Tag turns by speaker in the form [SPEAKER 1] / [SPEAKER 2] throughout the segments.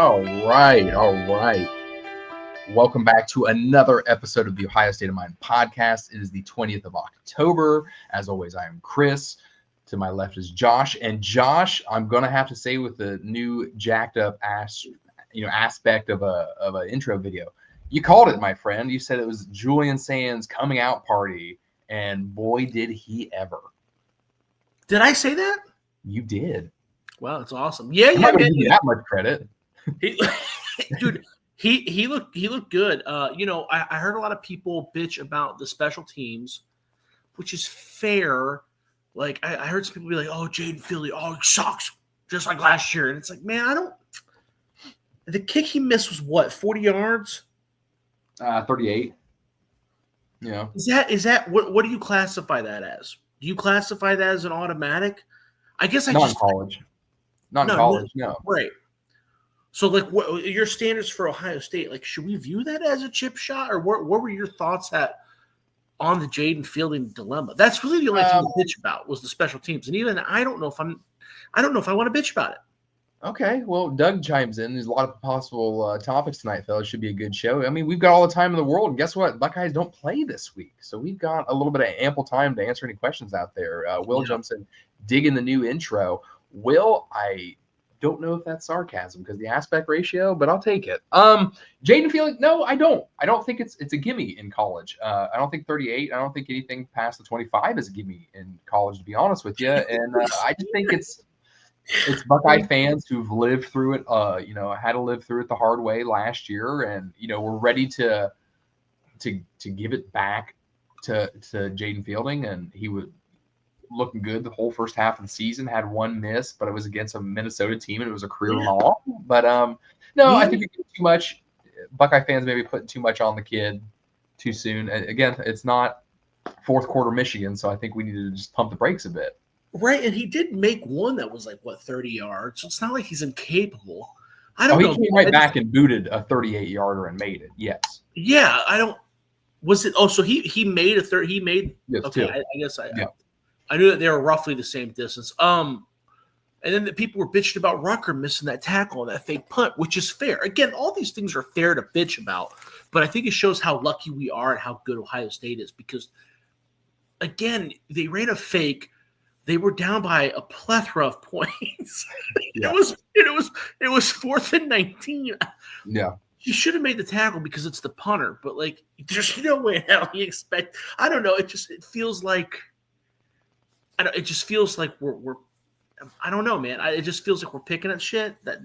[SPEAKER 1] All right, all right. Welcome back to another episode of the Ohio State of Mind podcast. It is the 20th of October. As always, I am Chris. To my left is Josh. And Josh, I'm gonna have to say, with the new jacked up aspect of an intro video, you called it, my friend. You said it was Julian Sayin's coming out party, and boy, did he ever!
[SPEAKER 2] Did I say that?
[SPEAKER 1] You did.
[SPEAKER 2] Wow, that's awesome. Yeah,
[SPEAKER 1] I'm not gonna give you that much credit.
[SPEAKER 2] Dude, he looked good. I heard a lot of people bitch about the special teams, which is fair. Like I heard some people be like, "Oh, Jaden Philly, he sucks," just like last year. And it's like, man, I don't. The kick he missed was what, 40 yards?
[SPEAKER 1] 38. Yeah.
[SPEAKER 2] Is that what do you classify that as? Do you classify that as an automatic? I guess
[SPEAKER 1] Not in college. Not in college, no.
[SPEAKER 2] Right. So, like, what your standards for Ohio State? Like, should we view that as a chip shot, or what were your thoughts on the Jaden Fielding dilemma? That's really the only thing to bitch about was the special teams, and even I don't know if I want to bitch about it.
[SPEAKER 1] Okay, well, Doug chimes in. There's a lot of possible topics tonight, fellas. Should be a good show. I mean, we've got all the time in the world, and guess what? Buckeyes don't play this week, so we've got a little bit of ample time to answer any questions out there. Will jumps in, digging the new intro. Will, I don't know if that's sarcasm because the aspect ratio, but I'll take it. Jaden Fielding, no, I don't. I don't think it's a gimme in college. I don't think 38. I don't think anything past the 25 is a gimme in college, to be honest with you. And I just think it's Buckeye fans who've lived through it. Had to live through it the hard way last year, and we're ready to give it back to Jaden Fielding, and he would. Looking good the whole first half of the season, had one miss, but it was against a Minnesota team and it was a career haul. But I think too much. Buckeye fans maybe putting too much on the kid too soon. Again, it's not fourth quarter Michigan, so I think we need to just pump the brakes a bit.
[SPEAKER 2] Right, and he did make one that was like 30 yards. So it's not like he's incapable. I don't know.
[SPEAKER 1] He came right back and booted a 38-yarder and made it. Yes.
[SPEAKER 2] Yeah, I don't. Was it? Oh, so he made a 30. He made.
[SPEAKER 1] Yes,
[SPEAKER 2] okay, I guess I knew that they were roughly the same distance. And then the people were bitching about Rucker missing that tackle on that fake punt, which is fair. Again, all these things are fair to bitch about, but I think it shows how lucky we are and how good Ohio State is because, again, they ran a fake. They were down by a plethora of points.
[SPEAKER 1] Yeah.
[SPEAKER 2] It was 4th and 19.
[SPEAKER 1] Yeah.
[SPEAKER 2] You should have made the tackle because it's the punter, but like there's no way in hell you expect. I don't know. It feels like. It just feels like we're I don't know, man. It just feels like we're picking at shit. I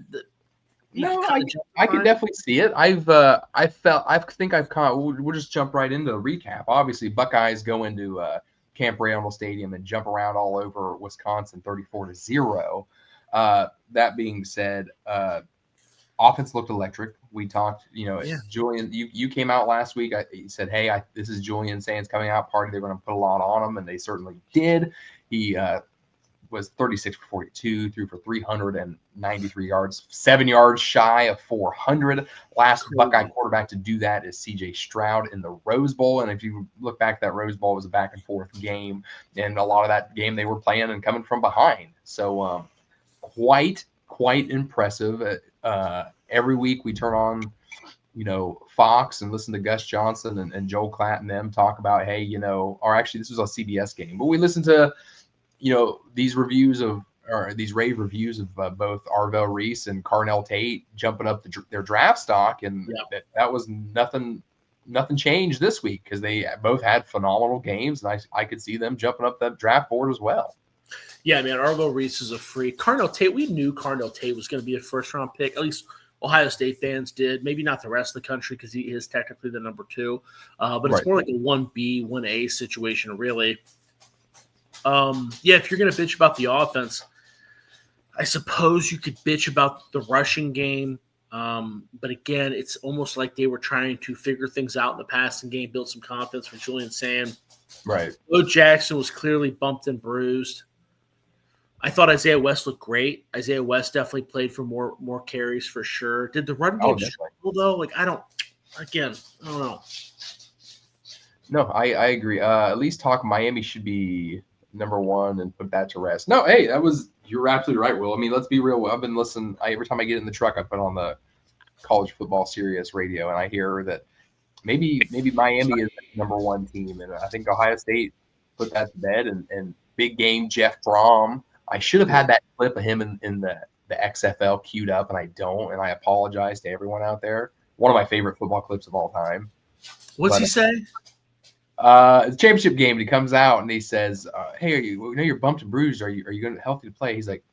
[SPEAKER 1] can definitely see it. We'll just jump right into the recap. Obviously, Buckeyes go into Camp Randall Stadium and jump around all over Wisconsin 34-0. That being said, offense looked electric. We talked, Julian, you came out last week. You said, hey, this is Julian Sayin's coming out party. They're going to put a lot on him, and they certainly did. He was 36 for 42, threw for 393 yards, 7 yards shy of 400. Last Buckeye quarterback to do that is C.J. Stroud in the Rose Bowl. And if you look back, that Rose Bowl was a back-and-forth game, and a lot of that game they were playing and coming from behind. So quite impressive. Every week we turn on, Fox and listen to Gus Johnson and Joel Klatt and them talk about, hey, or actually this was a CBS game, but we listened to, these rave reviews of both Arvell Reese and Carnell Tate jumping up their draft stock. And that was nothing changed this week because they both had phenomenal games. And I could see them jumping up that draft board as well.
[SPEAKER 2] Yeah, man, Arvell Reese is a freak. Carnell Tate, we knew Carnell Tate was going to be a first-round pick. At least Ohio State fans did. Maybe not the rest of the country because he is technically the number 2. But it's more like a 1B, 1A situation, really. If you're going to bitch about the offense, I suppose you could bitch about the rushing game. But again, it's almost like they were trying to figure things out in the passing game, build some confidence for Julian Sayin.
[SPEAKER 1] Right.
[SPEAKER 2] Bo Jackson was clearly bumped and bruised. I thought Isaiah West looked great. Isaiah West definitely played for more carries for sure. Did the run game struggle though? Like I don't know.
[SPEAKER 1] No, I agree. At least talk Miami should be number 1 and put that to rest. No, hey, you're absolutely right, Will. I mean, let's be real. I've been listening. Every time I get in the truck, I put on the college football Sirius radio, and I hear that maybe Miami is the number one team, and I think Ohio State put that to bed. And big game Jeff Brom. I should have had that clip of him in the XFL queued up, and I don't, and I apologize to everyone out there. One of my favorite football clips of all time.
[SPEAKER 2] What's he say?
[SPEAKER 1] The championship game, and he comes out and he says, "Hey, you're bumped and bruised. Are you going to healthy to play?" He's like,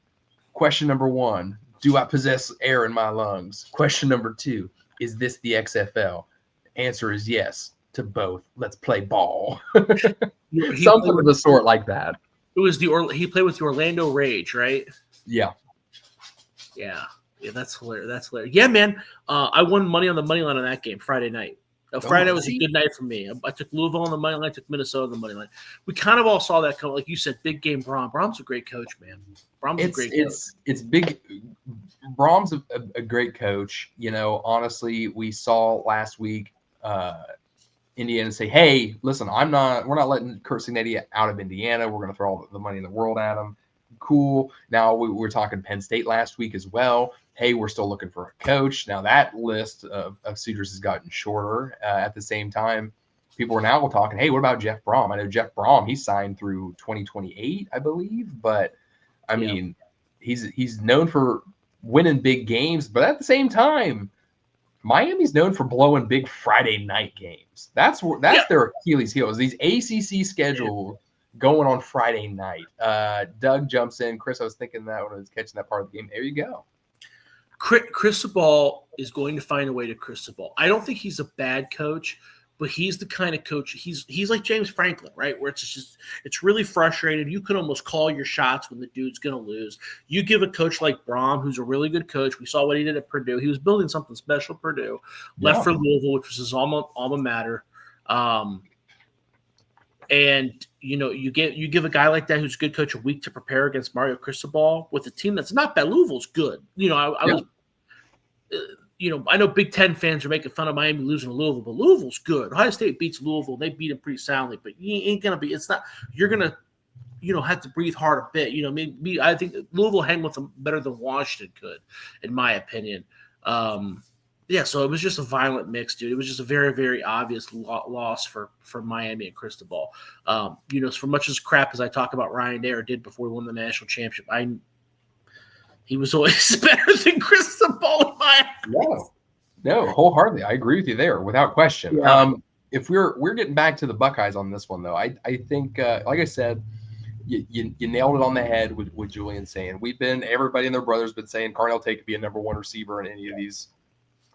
[SPEAKER 1] "Question number 1, do I possess air in my lungs? Question number 2, is this the XFL? Answer is yes to both. Let's play ball." Something of the sort like that.
[SPEAKER 2] It was he played with the Orlando Rage, right?
[SPEAKER 1] Yeah.
[SPEAKER 2] Yeah, that's hilarious. Yeah, man. I won money on the money line on that game Friday night. Friday was a good night for me. I took Louisville on the money line. I took Minnesota on the money line. We kind of all saw that come. Like you said, big game Brom. Brom's a great coach, man. Brom's a great coach.
[SPEAKER 1] It's big. Brom's a great coach. You know, honestly, we saw last week Indiana say, "Hey, listen, we're not letting Kurt Signetti out of Indiana. We're going to throw all the money in the world at him." Cool. Now we were talking Penn State last week as well. Hey, we're still looking for a coach. Now that list of suitors has gotten shorter. At the same time, people are now talking, hey, what about Jeff Brom? I know Jeff Brom, he signed through 2028, I believe. But, I mean, he's known for winning big games. But at the same time, Miami's known for blowing big Friday night games. That's their Achilles heel. These ACC schedules going on Friday night. Doug jumps in. Chris, I was thinking that when I was catching that part of the game. There you go.
[SPEAKER 2] Cristobal is going to find a way to Cristobal. I don't think he's a bad coach, but he's the kind of coach. He's like James Franklin, right? Where it's really frustrating. You can almost call your shots when the dude's going to lose. You give a coach like Brom, who's a really good coach. We saw what he did at Purdue. He was building something special at Purdue. Left for Louisville, which was his alma mater. And you give a guy like that who's a good coach a week to prepare against Mario Cristobal with a team that's not bad. Louisville's good. I know Big Ten fans are making fun of Miami losing to Louisville, but Louisville's good. Ohio State beats Louisville. They beat them pretty soundly, but you ain't gonna be. It's not. You're gonna, have to breathe hard a bit. Maybe I think Louisville hang with them better than Washington could, in my opinion. Yeah, so it was just a violent mix, dude. It was just a very, very obvious loss for Miami and Cristobal. For much as crap as I talk about Ryan Day or did before he won the national championship, he was always better than Cristobal in my eyes.
[SPEAKER 1] No, wholeheartedly. I agree with you there, without question.
[SPEAKER 2] Yeah.
[SPEAKER 1] If we're getting back to the Buckeyes on this one, though, I think, like I said, you nailed it on the head with Julian saying. Everybody and their brothers been saying Carnell Tate could be a number one receiver in any of these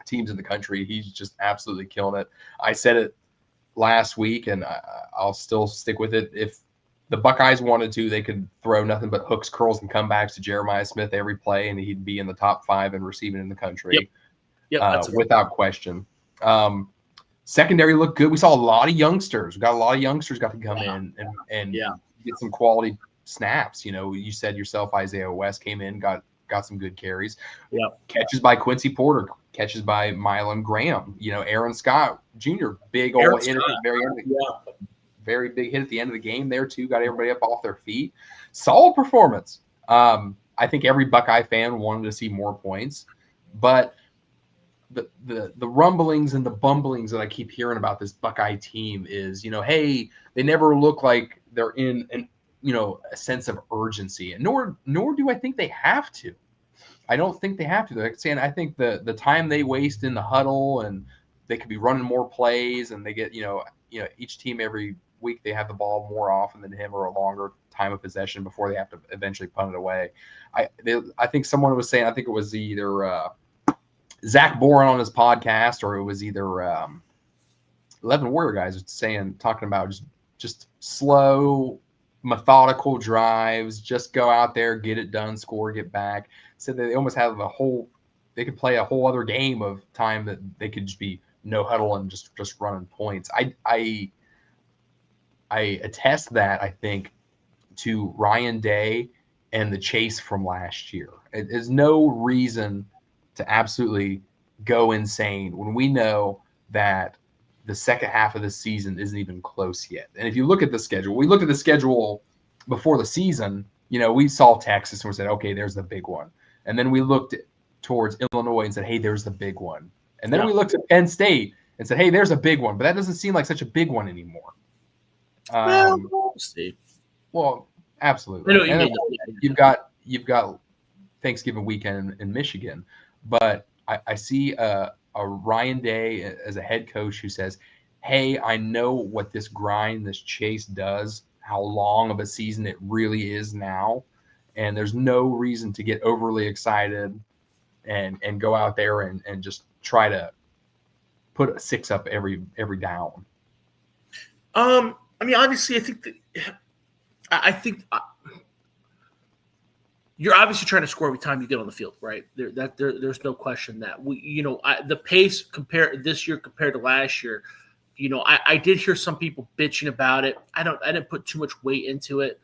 [SPEAKER 1] teams in the country. He's just absolutely killing it. I said it last week, and I'll still stick with it. If the Buckeyes wanted to, they could throw nothing but hooks, curls, and comebacks to Jeremiah Smith every play, and he'd be in the top 5 in receiving in the country.
[SPEAKER 2] Yep,
[SPEAKER 1] without question. Secondary looked good. We saw a lot of youngsters. We got a lot of youngsters got to come in and get some quality snaps. You said yourself, Isaiah West came in, got some good carries.
[SPEAKER 2] Yeah.
[SPEAKER 1] Catches by Quincy Porter, catches by Milan Graham. Aaron Scott Jr., big old hit at the very end. Very big hit at the end of the game there too. Got everybody up off their feet. Solid performance. I think every Buckeye fan wanted to see more points, but the rumblings and the bumblings that I keep hearing about this Buckeye team is, hey, they never look like they're in a sense of urgency, and nor do I think they have to. I don't think they have to. Like saying, I think the time they waste in the huddle, and they could be running more plays, and they get each team every week they have the ball more often than him, or a longer time of possession before they have to eventually punt it away. I think someone was saying, I think it was either Zach Boren on his podcast, or it was either 11 Warrior guys talking about just slow, methodical drives, just go out there, get it done, score, get back. Said that they almost have they could play a whole other game of time that they could just be no huddle and just running points. I attest that, I think, to Ryan Day and the chase from last year. There's no reason to absolutely go insane when we know that the second half of the season isn't even close yet. And if you look at the schedule, we looked at the schedule before the season, we saw Texas and we said, okay, there's the big one. And then we looked towards Illinois and said, hey, there's the big one. And then
[SPEAKER 2] Yeah.
[SPEAKER 1] we looked at Penn State and said, hey, there's a big one. But that doesn't seem like such a big one anymore.
[SPEAKER 2] Well, we'll see.
[SPEAKER 1] Well,
[SPEAKER 2] I
[SPEAKER 1] absolutely.
[SPEAKER 2] know what you
[SPEAKER 1] And
[SPEAKER 2] mean.
[SPEAKER 1] you've got Thanksgiving weekend in Michigan. But I see a Ryan Day as a head coach who says, hey, I know what this grind, this chase does, how long of a season it really is now. And there's no reason to get overly excited and go out there and just try to put a 6 up every down.
[SPEAKER 2] I mean, obviously, I think you're obviously trying to score every time you get on the field, right? There's no question that the pace this year compared to last year. I did hear some people bitching about it. I didn't put too much weight into it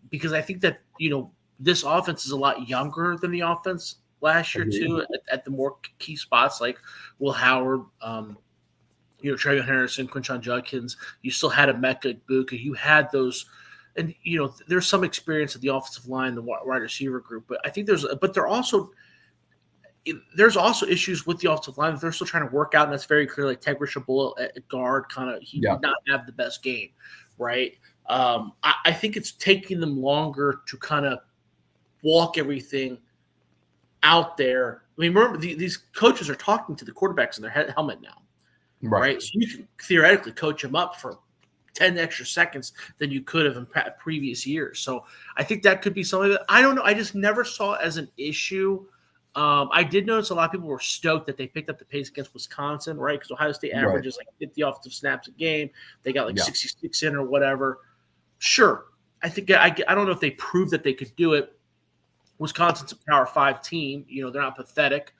[SPEAKER 2] because I think that this offense is a lot younger than the offense last year too. At the more key spots like Will Howard, Travion Harrison, Quinshon Judkins. You still had Emeka Egbuka. You had those. And there's some experience at the offensive line, the wide receiver group, but I think there's also issues with the offensive line that they're still trying to work out, and that's very clear. Like Tegra Shabul at guard, he did not have the best game, right? I think it's taking them longer to kind of walk everything out there. I mean, remember these coaches are talking to the quarterbacks in their helmet now, right? So you can theoretically coach them up for 10 extra seconds than you could have in previous years. So I think that could be something that I don't know. I just never saw it as an issue. I did notice a lot of people were stoked that they picked up the pace against Wisconsin, right? Because Ohio State averages like 50 offensive snaps a game. They got like 66 in or whatever. Sure. I think I don't know if they proved that they could do it. Wisconsin's a Power 5 team. They're not pathetic.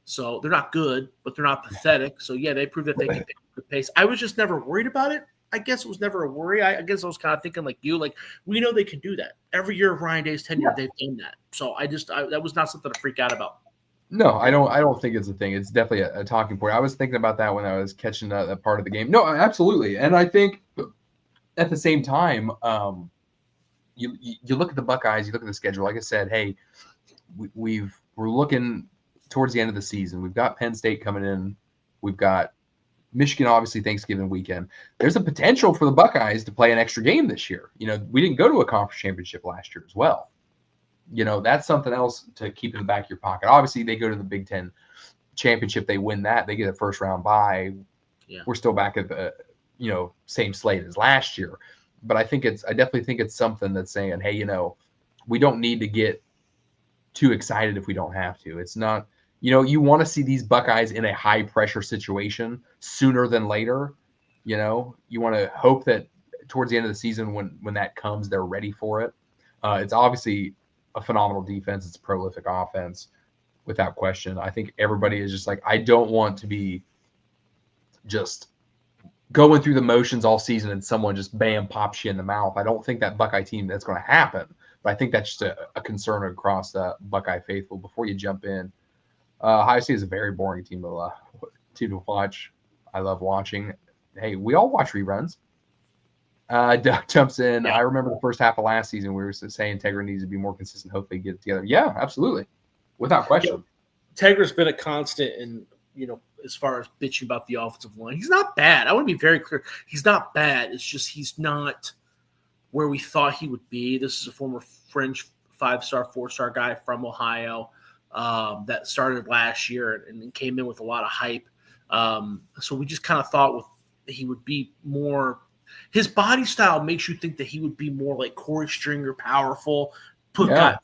[SPEAKER 2] So they're not good, but they're not pathetic. So, yeah, they proved that they can pick up the pace. I was just never worried about it. I guess it was never a worry. I guess I was kind of thinking like you, like we know they can do that. Every year of Ryan Day's tenure, they've done that. So that was not something to freak out about.
[SPEAKER 1] No, I don't think it's a thing. It's definitely a talking point. I was thinking about that when I was catching that part of the game. No, absolutely. And I think at the same time, you look at the Buckeyes, you look at the schedule. Like I said, hey, we're looking towards the end of the season. We've got Penn State coming in. We've got Michigan, obviously, Thanksgiving weekend. There's a potential for the Buckeyes to play an extra game this year. We didn't go to a conference championship last year as well. That's something else to keep in the back of your pocket. Obviously, they go to the Big Ten championship. They win that. They get a first round bye. Yeah. We're still back at the, same slate as last year. But I definitely think it's something that's saying, hey, we don't need to get too excited if we don't have to. It's not, you want to see these Buckeyes in a high pressure situation sooner than later. You want to hope that towards the end of the season, when that comes, they're ready for it. It's obviously a phenomenal defense. It's a prolific offense without question. I think everybody is just like, I don't want to be just going through the motions all season and someone just bam pops you in the mouth. I don't think that Buckeye team that's going to happen, but I think that's just a concern across the Buckeye faithful. Before you jump in, Ohio State is a very boring team to watch. I love watching. Hey, we all watch reruns. Doug jumps in. Yeah. I remember the first half of last season, we were saying Tegra needs to be more consistent. Hope they get it together. Yeah, absolutely. Without question.
[SPEAKER 2] Yeah. Tegra's been a constant in, as far as bitching about the offensive line. He's not bad. I want to be very clear. He's not bad. It's just he's not where we thought he would be. This is a former fringe 5-star, 4-star guy from Ohio that started last year and came in with a lot of hype. So we just kind of thought he would be more – his body style makes you think that he would be more like Corey Stringer, powerful, put guys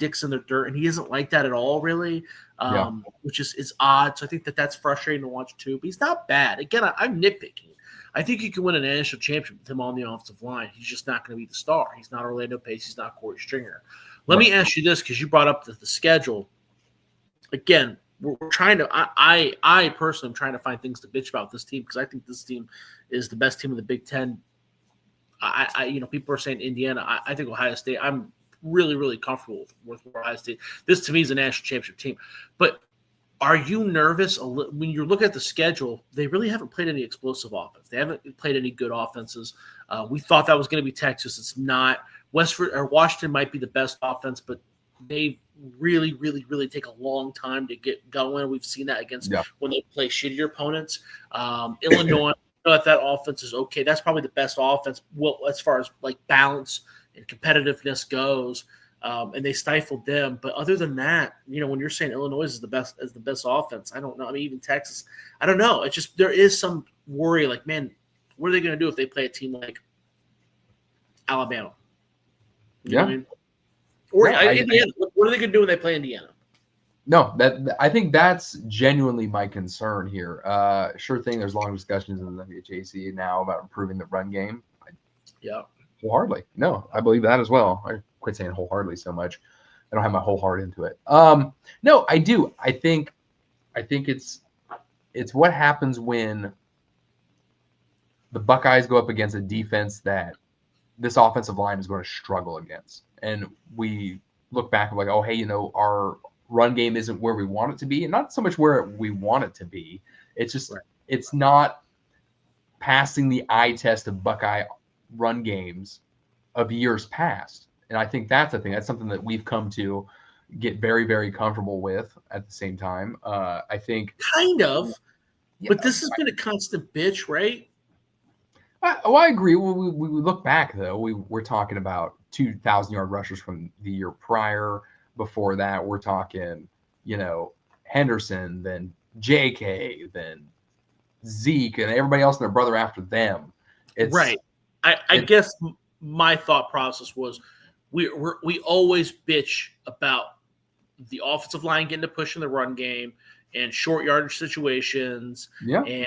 [SPEAKER 2] dicks in the dirt, and he isn't like that at all, really, which is odd. So I think that's frustrating to watch too. But he's not bad. Again, I'm nitpicking. I think he can win a national championship with him on the offensive line. He's just not going to be the star. He's not Orlando Pace. He's not Corey Stringer. Let me ask you this, because you brought up the schedule. Again, we're trying to. I personally am trying to find things to bitch about this team because I think this team is the best team in the Big Ten. People are saying Indiana. I think Ohio State. I'm really, really comfortable with Ohio State. This to me is a national championship team. But are you nervous when you're looking at the schedule? They really haven't played any explosive offense. They haven't played any good offenses. We thought that was going to be Texas. It's not. Washington might be the best offense, but they really, really, really take a long time to get going. We've seen that against when they play shittier opponents. Illinois, if that offense is okay, that's probably the best offense. Well, as far as like balance and competitiveness goes, and they stifled them. But other than that, when you're saying Illinois is the best offense, I don't know. I mean, even Texas, I don't know. It's just there is some worry. Like, man, what are they going to do if they play a team like Alabama? You know what I mean? Or Indiana. What are they going to do when they play Indiana?
[SPEAKER 1] No, I think that's genuinely my concern here. Sure thing. There's long discussions in the WHAC now about improving the run game. Wholeheartedly. No, I believe that as well. I quit saying wholeheartedly so much. I don't have my whole heart into it. No, I do. I think it's what happens when the Buckeyes go up against a defense that this offensive line is going to struggle against. And we look back and like, oh, hey, our run game isn't where we want it to be. And not so much where we want it to be. It's just It's not passing the eye test of Buckeye run games of years past. And I think that's the thing. That's something that we've come to get very, very comfortable with at the same time. I think
[SPEAKER 2] kind of, but this has been a constant bitch, right?
[SPEAKER 1] I agree. When we look back, though, we're talking about 2,000-yard rushers from the year prior. Before that, we're talking, Henderson, then JK, then Zeke, and everybody else and their brother after them.
[SPEAKER 2] Right. I guess my thought process was we always bitch about the offensive line getting to push in the run game and short yardage situations.
[SPEAKER 1] Yeah.
[SPEAKER 2] And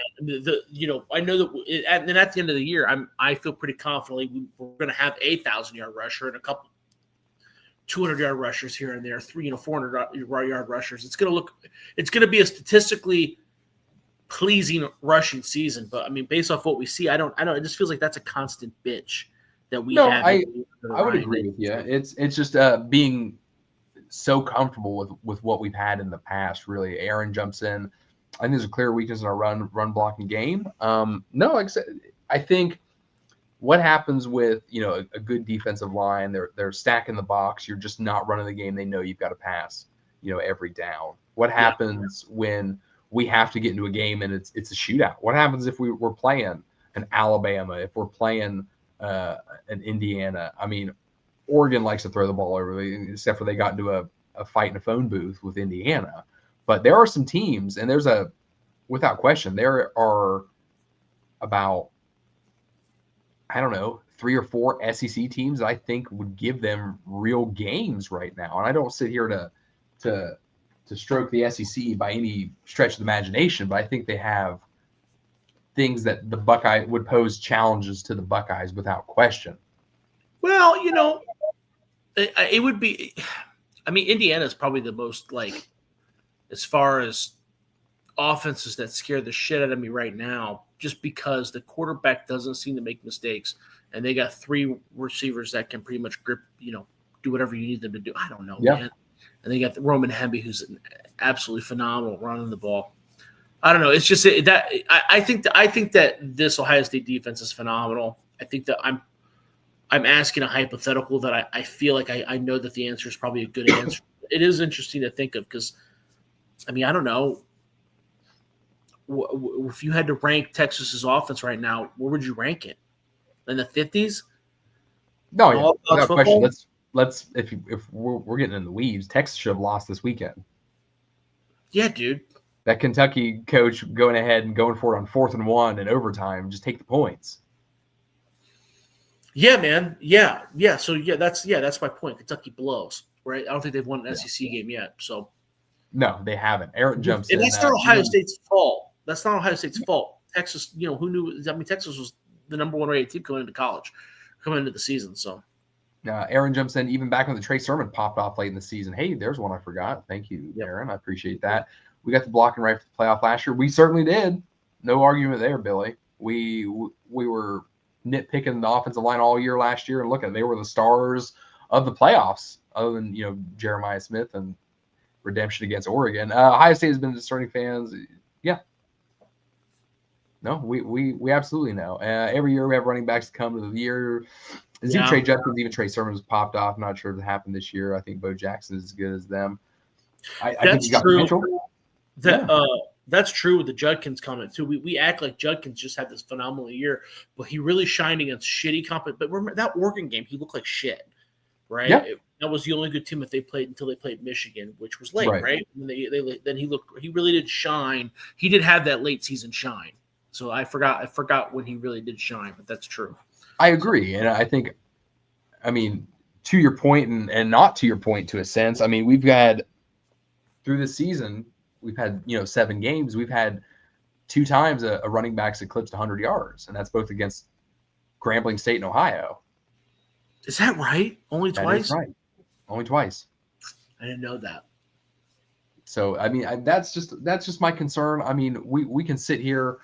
[SPEAKER 2] I know that at the end of the year, I feel pretty confidently we're going to have a 1,000-yard rusher and a couple 200-yard rushers here and there, 400-yard rushers. It's going to be a statistically pleasing rushing season. But I mean, based off what we see, I don't. It just feels like that's a constant bitch that we have.
[SPEAKER 1] I would agree with you. It's just being so comfortable with what we've had in the past. Really, Aaron jumps in. I think there's a clear weakness in our run blocking game. No, like I said, I think what happens with a good defensive line, they're stacking the box. You're just not running the game. They know you've got to pass, every down. What happens when we have to get into a game and it's a shootout? What happens if we're playing an Alabama? If we're playing an Indiana? I mean, Oregon likes to throw the ball over, except for they got into a fight in a phone booth with Indiana. But there are some teams, and without question, there are about, I don't know, 3 or 4 SEC teams that I think would give them real games right now. And I don't sit here to stroke the SEC by any stretch of the imagination, but I think they have things that the Buckeye would pose challenges to the Buckeyes without question.
[SPEAKER 2] Well, it would be. I mean, Indiana is probably the most as far as offenses that scare the shit out of me right now, just because the quarterback doesn't seem to make mistakes, and they got 3 receivers that can pretty much grip, do whatever you need them to do. I don't know, man. And they got Roman Hemby, who's absolutely phenomenal running the ball. I don't know. It's just that I think that this Ohio State defense is phenomenal. I think that I'm asking a hypothetical that I feel like I know that the answer is probably a good answer. It is interesting to think of because, I mean, I don't know. If you had to rank Texas's offense right now, where would you rank it? In the 50s?
[SPEAKER 1] No, yeah, without question. Let's if we're getting in the weeds, Texas should have lost this weekend.
[SPEAKER 2] Yeah, dude.
[SPEAKER 1] That Kentucky coach going ahead and going for it on 4th and 1 in overtime, just take the points.
[SPEAKER 2] Yeah, man. Yeah. So that's my point. Kentucky blows, right? I don't think they've won an SEC game yet. So
[SPEAKER 1] no, they haven't. Aaron jumps in.
[SPEAKER 2] And that's not Ohio State's fault. That's not Ohio State's fault. Texas, who knew? I mean, Texas was the number 1 rated team coming into the season. So
[SPEAKER 1] Aaron jumps in even back when the Trey Sermon popped off late in the season. Hey, there's one I forgot. Thank you, Aaron. I appreciate that. We got the blocking right for the playoff last year. We certainly did. No argument there, Billy. We were nitpicking the offensive line all year last year, and look at they were the stars of the playoffs, other than Jeremiah Smith and redemption against Oregon. Ohio State has been discerning fans. Yeah. No, we absolutely know. Every year we have running backs come to the year. It's even Trey Judkins, even Trey Sermon's popped off. I'm not sure if it happened this year. I think Bo Jackson is as good as them. I think you got potential.
[SPEAKER 2] That's true with the Judkins comment too. We act like Judkins just had this phenomenal year, but he really shined against shitty competition. But remember that Oregon game, he looked like shit, right?
[SPEAKER 1] Yeah.
[SPEAKER 2] That was the only good team that they played until they played Michigan, which was late, right? And then he really did shine. He did have that late season shine. So I forgot when he really did shine, but that's true.
[SPEAKER 1] I agree, and I think, to your point and not to your point to a sense. We've had through the season. We've had 7 games. We've had 2 times a running back's eclipsed 100 yards, and that's both against Grambling State and Ohio.
[SPEAKER 2] Is that right? Only twice?
[SPEAKER 1] That is right. Only twice.
[SPEAKER 2] I didn't know that.
[SPEAKER 1] So that's just my concern. We can sit here.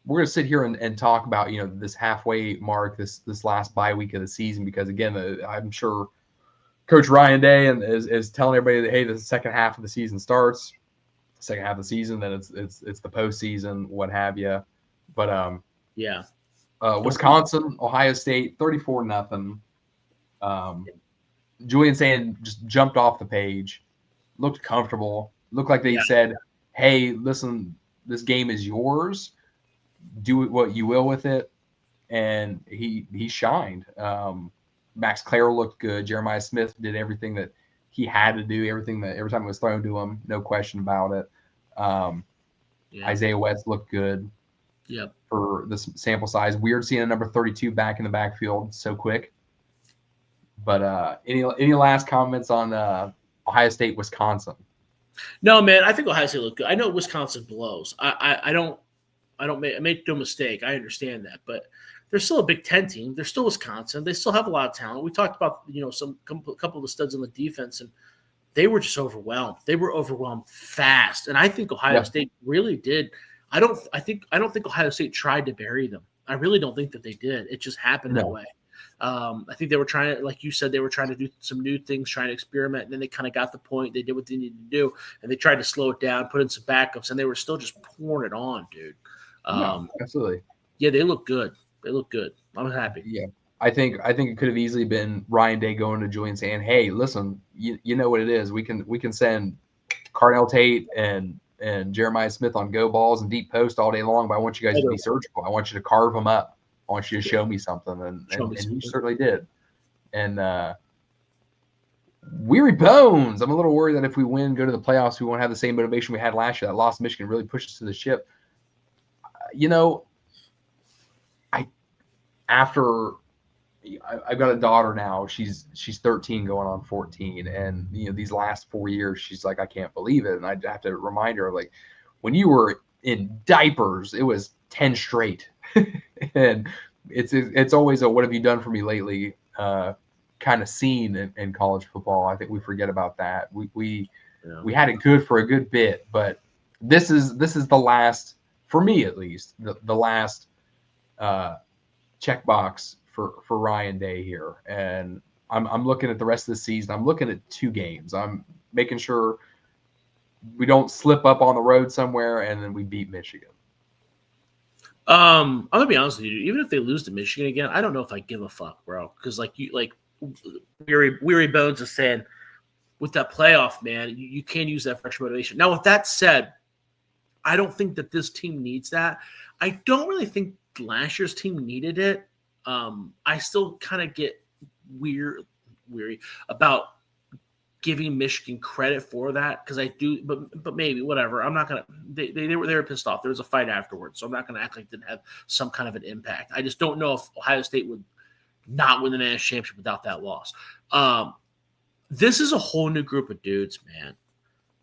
[SPEAKER 1] We're going to sit here and talk about this halfway mark, this last bye week of the season, because again, I'm sure Coach Ryan Day is telling everybody that, hey, the second half of the season starts. Second half of the season, then it's the postseason, what have you. But Wisconsin, Ohio State, 34-0. Julian Sayin just jumped off the page, looked comfortable, looked like they said, hey, listen, this game is yours. Do what you will with it. And he shined. Max Clare looked good. Jeremiah Smith did everything that he had to do, every time it was thrown to him, no question about it. Isaiah West looked good.
[SPEAKER 2] Yep.
[SPEAKER 1] For the sample size. Weird seeing a number 32 back in the backfield so quick. But any last comments on Ohio State, Wisconsin?
[SPEAKER 2] No, man, I think Ohio State looked good. I know Wisconsin blows. I make no mistake. I understand that, but they're still a Big Ten team. They're still Wisconsin. They still have a lot of talent. We talked about couple of the studs on the defense, and they were just overwhelmed. They were overwhelmed fast, and I think Ohio State really did. I don't think Ohio State tried to bury them. I really don't think that they did. It just happened that way. I think they were trying to, like you said, they were trying to do some new things, trying to experiment, and then they kind of got the point. They did what they needed to do, and they tried to slow it down, put in some backups, and they were still just pouring it on, dude.
[SPEAKER 1] Absolutely.
[SPEAKER 2] Yeah, they look good. They look good. I'm happy.
[SPEAKER 1] Yeah. I think it could have easily been Ryan Day going to Julian saying, hey, listen, you know what it is. We can send Cardell Tate and Jeremiah Smith on go balls and deep post all day long, but I want you guys to be surgical. I want you to carve them up. I want you to show me something. And you certainly did. And weary bones. I'm a little worried that if we win, go to the playoffs, we won't have the same motivation we had last year. That loss to Michigan really pushed us to the ship. I've got a daughter now. She's 13 going on 14. And, these last 4 years, she's like, I can't believe it. And I have to remind her, like, when you were in diapers, it was 10 straight. And it's always a, what have you done for me lately kind of scene in college football. I think we forget about that. We had it good for a good bit, but this is the last, for me at least, the last checkbox for Ryan Day here. And I'm looking at the rest of the season. I'm looking at 2 games. I'm making sure we don't slip up on the road somewhere and then we beat Michigan.
[SPEAKER 2] I'm gonna be honest with you. Even if they lose to Michigan again, I don't know if I give a fuck, bro. Because Weary Bones is saying, with that playoff, man, you can't use that fresh motivation. Now, with that said, I don't think that this team needs that. I don't really think last year's team needed it. I still kind of get weary about giving Michigan credit for that, because I do, but maybe whatever. I'm not gonna. They were pissed off. There was a fight afterwards, so I'm not gonna act like it didn't have some kind of an impact. I just don't know if Ohio State would not win the national championship without that loss. This is a whole new group of dudes, man.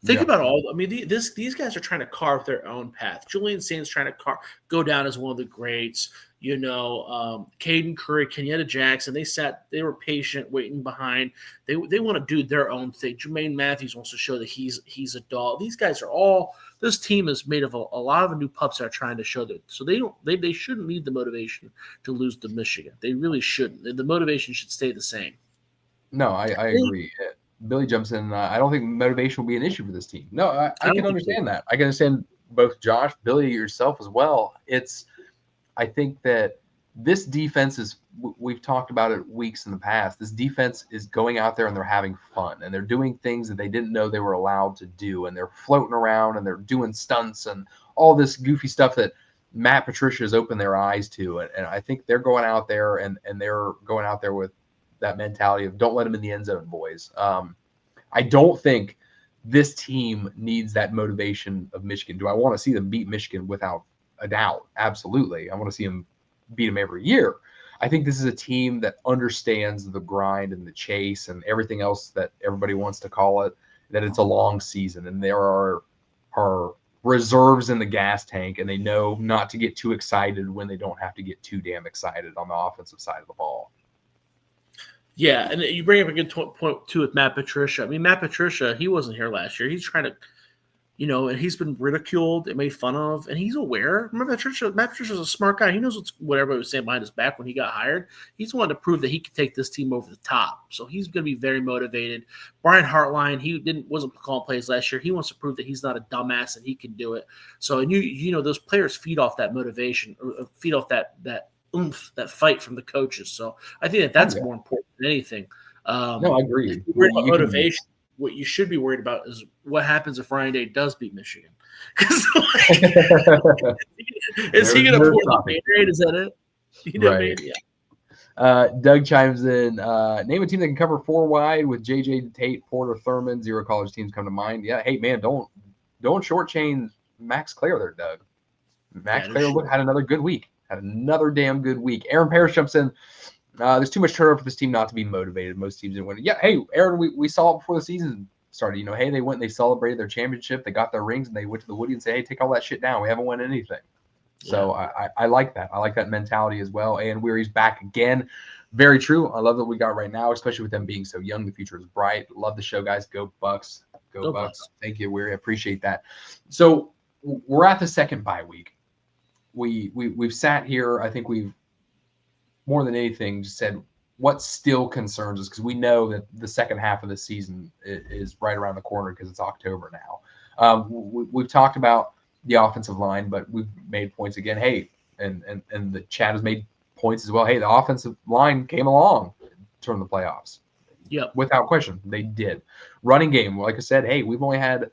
[SPEAKER 2] Think about all. I mean, these guys are trying to carve their own path. Julian Saint's trying to go down as one of the greats. Caden Curry, Kenyatta Jackson. They were patient, waiting behind. They want to do their own thing. Jermaine Matthews wants to show that he's a dog. These guys are all. This team is made of a lot of new pups that are trying to show that. So they shouldn't need the motivation to lose to Michigan. They really shouldn't. The motivation should stay the same.
[SPEAKER 1] No, I agree. Billy jumps in. I don't think motivation will be an issue for this team. No, I can understand that. I can understand both Josh, Billy, yourself as well. I think that this defense is, we've talked about it weeks in the past. This defense is going out there and they're having fun and they're doing things that they didn't know they were allowed to do. And they're floating around and they're doing stunts and all this goofy stuff that Matt Patricia has opened their eyes to. And I think they're going out there and they're going out there with that mentality of don't let them in the end zone, boys. I don't think this team needs that motivation of Michigan. Do I want to see them beat Michigan? Without a doubt? Absolutely. I want to see them beat them every year. I think this is a team that understands the grind and the chase and everything else that everybody wants to call it, that it's a long season and there are reserves in the gas tank and they know not to get too excited when they don't have to get too damn excited on the offensive side of the ball.
[SPEAKER 2] Yeah, and you bring up a good point too with Matt Patricia. I mean, Matt Patricia, he wasn't here last year. He's trying to, and he's been ridiculed and made fun of, and he's aware. Remember, Matt Patricia's a smart guy. He knows what everybody was saying behind his back when he got hired. He's wanted to prove that he could take this team over the top. So he's going to be very motivated. Brian Hartline, he wasn't calling plays last year. He wants to prove that he's not a dumbass and he can do it. So, and those players feed off that motivation, or feed off that oomph, that fight from the coaches. So I think that's more important than anything.
[SPEAKER 1] No, I agree.
[SPEAKER 2] Motivation. What you should be worried about is what happens if Ryan Day does beat Michigan. Is he going to pour the Gatorade? Is that it? What I mean?
[SPEAKER 1] Yeah. Doug chimes in. Name a team that can cover 4 wide with JJ Tate, Porter, Thurman. 0 college teams come to mind. Yeah. Hey man, don't shortchange Max Clare there, Doug. Max Clare had another good week. Had another damn good week. Aaron Parrish jumps in. There's too much turnover for this team not to be motivated. Most teams didn't win. Yeah, hey, Aaron, we saw it before the season started. Hey, they went and they celebrated their championship. They got their rings, and they went to the Woody and said, hey, take all that shit down. We haven't won anything. Yeah. So I like that. I like that mentality as well. And Weary's back again. Very true. I love what we got right now, especially with them being so young. The future is bright. Love the show, guys. Go Bucks. Go Bucks. Thank you, Weary. I appreciate that. So we're at the second bye week. We've sat here. I think we've more than anything just said what still concerns us, because we know that the second half of the season is right around the corner because it's October now. We've talked about the offensive line, but we've made points again. Hey, and the chat has made points as well. Hey, the offensive line came along during the playoffs.
[SPEAKER 2] Yeah,
[SPEAKER 1] without question, they did. Running game, like I said, hey, we've only had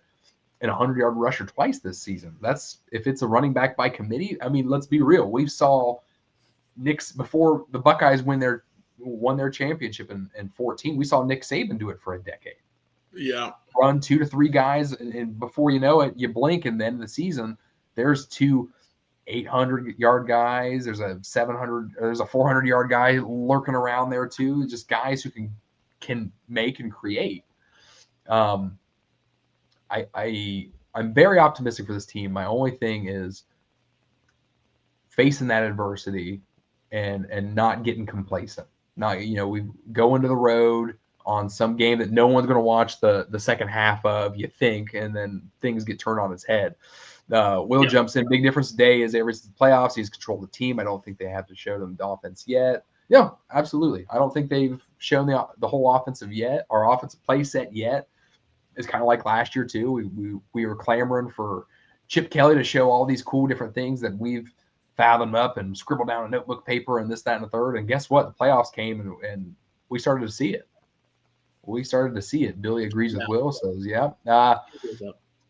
[SPEAKER 1] an 100-yard rusher twice this season. That's if it's a running back by committee. I mean, let's be real. We saw Nick's before the Buckeyes won their championship in 2014. We saw Nick Saban do it for a decade.
[SPEAKER 2] Yeah,
[SPEAKER 1] run 2 to 3 guys, and before you know it, you blink, and then the season there's 2 800-yard guys. There's a 400-yard guy lurking around there too. Just guys who can make and create. I'm very optimistic for this team. My only thing is facing that adversity and not getting complacent. Not, we go into the road on some game that no one's going to watch the second half of, you think, and then things get turned on its head. Will jumps in. Big difference today is ever since the playoffs, he's controlled the team. I don't think they have to show them the offense yet. Yeah, absolutely. I don't think they've shown the whole offensive yet. Our offensive play set yet. It's kind of like last year too. We were clamoring for Chip Kelly to show all these cool different things that we've fathomed up and scribbled down a notebook paper and this, that, and the third. And guess what? The playoffs came and we started to see it. Billy agrees with Will, says, yeah.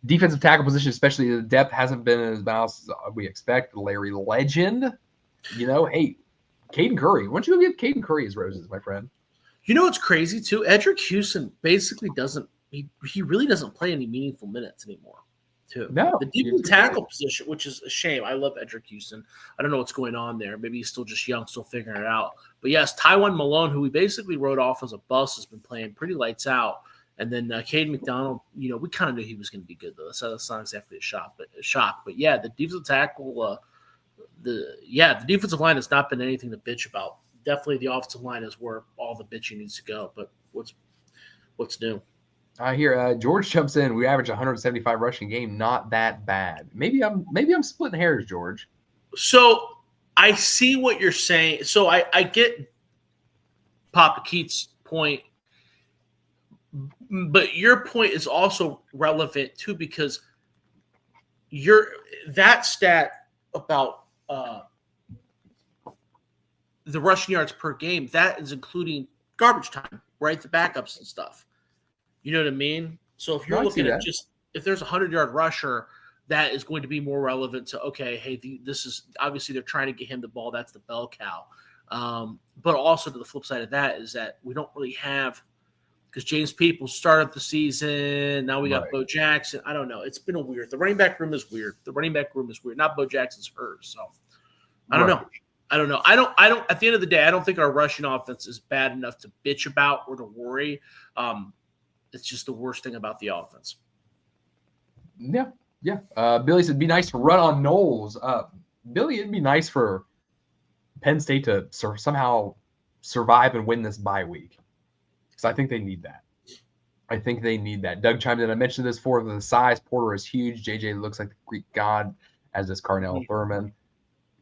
[SPEAKER 1] Defensive tackle position, especially the depth, hasn't been as balanced as we expect. Larry Legend, hey, Caden Curry. Why don't you go give Caden Curry his roses, my friend?
[SPEAKER 2] What's crazy too? Edric Houston basically doesn't. He really doesn't play any meaningful minutes anymore. Too.
[SPEAKER 1] No,
[SPEAKER 2] the defensive tackle position, which is a shame. I love Edric Houston. I don't know what's going on there. Maybe he's still just young, still figuring it out. But yes, Tywan Malone, who we basically wrote off as a bust, has been playing pretty lights out. And then Caden McDonald, we kind of knew he was going to be good though. That's not exactly a shock. But yeah, the defensive tackle, the defensive line has not been anything to bitch about. Definitely, the offensive line is where all the bitching needs to go. But what's new?
[SPEAKER 1] I hear George jumps in. We average 175 rushing game. Not that bad. Maybe I'm splitting hairs, George.
[SPEAKER 2] So I see what you're saying. So I get Papa Keith's point, but your point is also relevant too, because that stat about the rushing yards per game, that is including garbage time, right? The backups and stuff. You know what I mean? So if you're looking at just if there's a 100-yard rusher, that is going to be more relevant to, okay, hey, this is obviously they're trying to get him the ball. That's the bell cow. But also to the flip side of that is that we don't really have, because James People started the season. Now we got Bo Jackson. I don't know. It's been weird. The running back room is weird. Not Bo Jackson's hurt. So I don't know. I don't. At the end of the day, I don't think our rushing offense is bad enough to bitch about or to worry. It's just the worst thing about the offense.
[SPEAKER 1] Yeah. Billy said, it'd be nice to run on Knowles. Billy, it'd be nice for Penn State to somehow survive and win this bye week. Because I think they need that. Doug chimed in. I mentioned this for the size. Porter is huge. JJ looks like the Greek god, as does Carnell Thurman.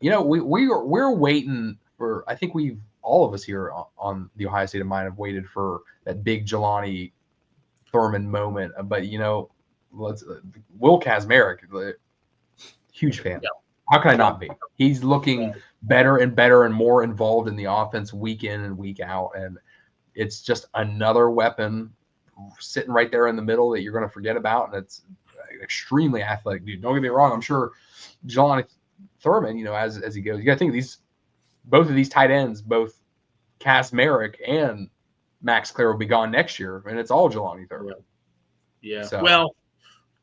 [SPEAKER 1] You know, we're waiting for. I think all of us here on the Ohio State of Mind have waited for that big Jelani Thurman moment. But you know, Will Kazmarek, huge fan. Yeah. How can I not be? He's looking better and better and more involved in the offense week in and week out, and it's just another weapon sitting right there in the middle that you're going to forget about, and it's an extremely athletic dude. Don't get me wrong. I'm sure Jelani Thurman, you know, as he goes, you got to think both of these tight ends, both Kazmarek and Max Clare will be gone next year, and it's all Jelani Thurman.
[SPEAKER 2] Yeah. So, well,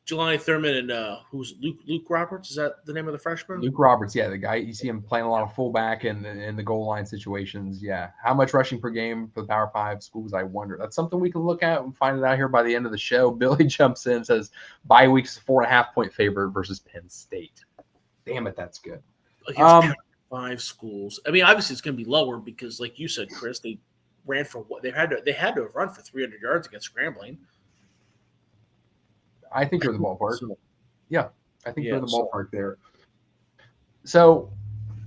[SPEAKER 2] Jelani Thurman and who's Luke Roberts? Is that the name of the freshman?
[SPEAKER 1] Luke Roberts, yeah, the guy you see him playing a lot of fullback in the goal line situations. Yeah, how much rushing per game for the Power 5 schools? I wonder. That's something we can look at and find it out here by the end of the show. Billy jumps in and says bye week's 4.5-point favorite versus Penn State. Damn it, that's good.
[SPEAKER 2] Against 5 schools. I mean, obviously it's going to be lower because, like you said, Chris, they ran for what they had to have run for 300 yards against scrambling.
[SPEAKER 1] I think you're in the ballpark. Yeah, I think you're in the ballpark there. So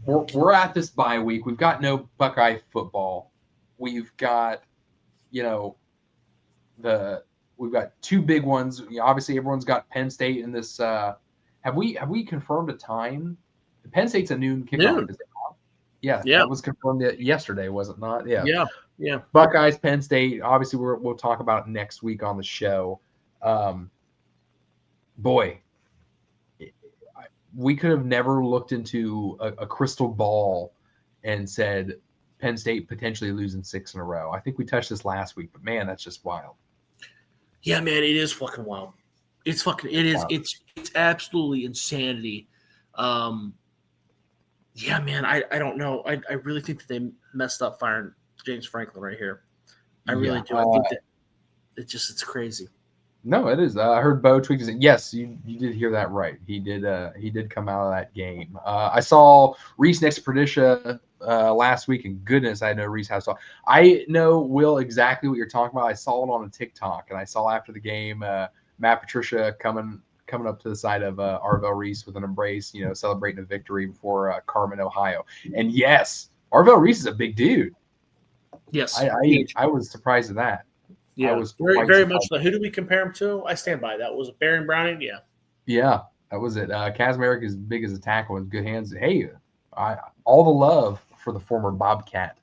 [SPEAKER 1] we're at this bye week. We've got no Buckeye football. We've got, you know, we've got 2 big ones. You know, obviously, everyone's got Penn State in this. Have we confirmed a time? Penn State's a noon kickoff. Yeah, that was confirmed yesterday, was it not?
[SPEAKER 2] Yeah.
[SPEAKER 1] Buckeyes, Penn State. Obviously, we'll talk about it next week on the show. Boy, we could have never looked into a crystal ball and said Penn State potentially losing 6 in a row. I think we touched this last week, but man, that's just wild.
[SPEAKER 2] Yeah, man, it is fucking wild. It's absolutely insanity. Yeah, man, I don't know. I really think that they messed up firing James Franklin right here. I really do. I think that it's crazy.
[SPEAKER 1] No, it is. I heard Bo tweet. Yes, you did hear that right. He did come out of that game. I saw Reese next to Perdisha last week, and goodness, I know Reese has. I know, Will, exactly what you're talking about. I saw it on a TikTok, and I saw after the game Matt Patricia coming up to the side of Arvell Reese with an embrace, you know, celebrating a victory before Carmen, Ohio. And yes, Arvell Reese is a big dude.
[SPEAKER 2] Yes,
[SPEAKER 1] I was surprised at that.
[SPEAKER 2] Yeah, I was very much. Who do we compare him to? I stand by that. Was it Baron Browning?
[SPEAKER 1] Yeah, that was it. Kazmarek is big as a tackle with good hands. Hey, all the love for the former Bobcat.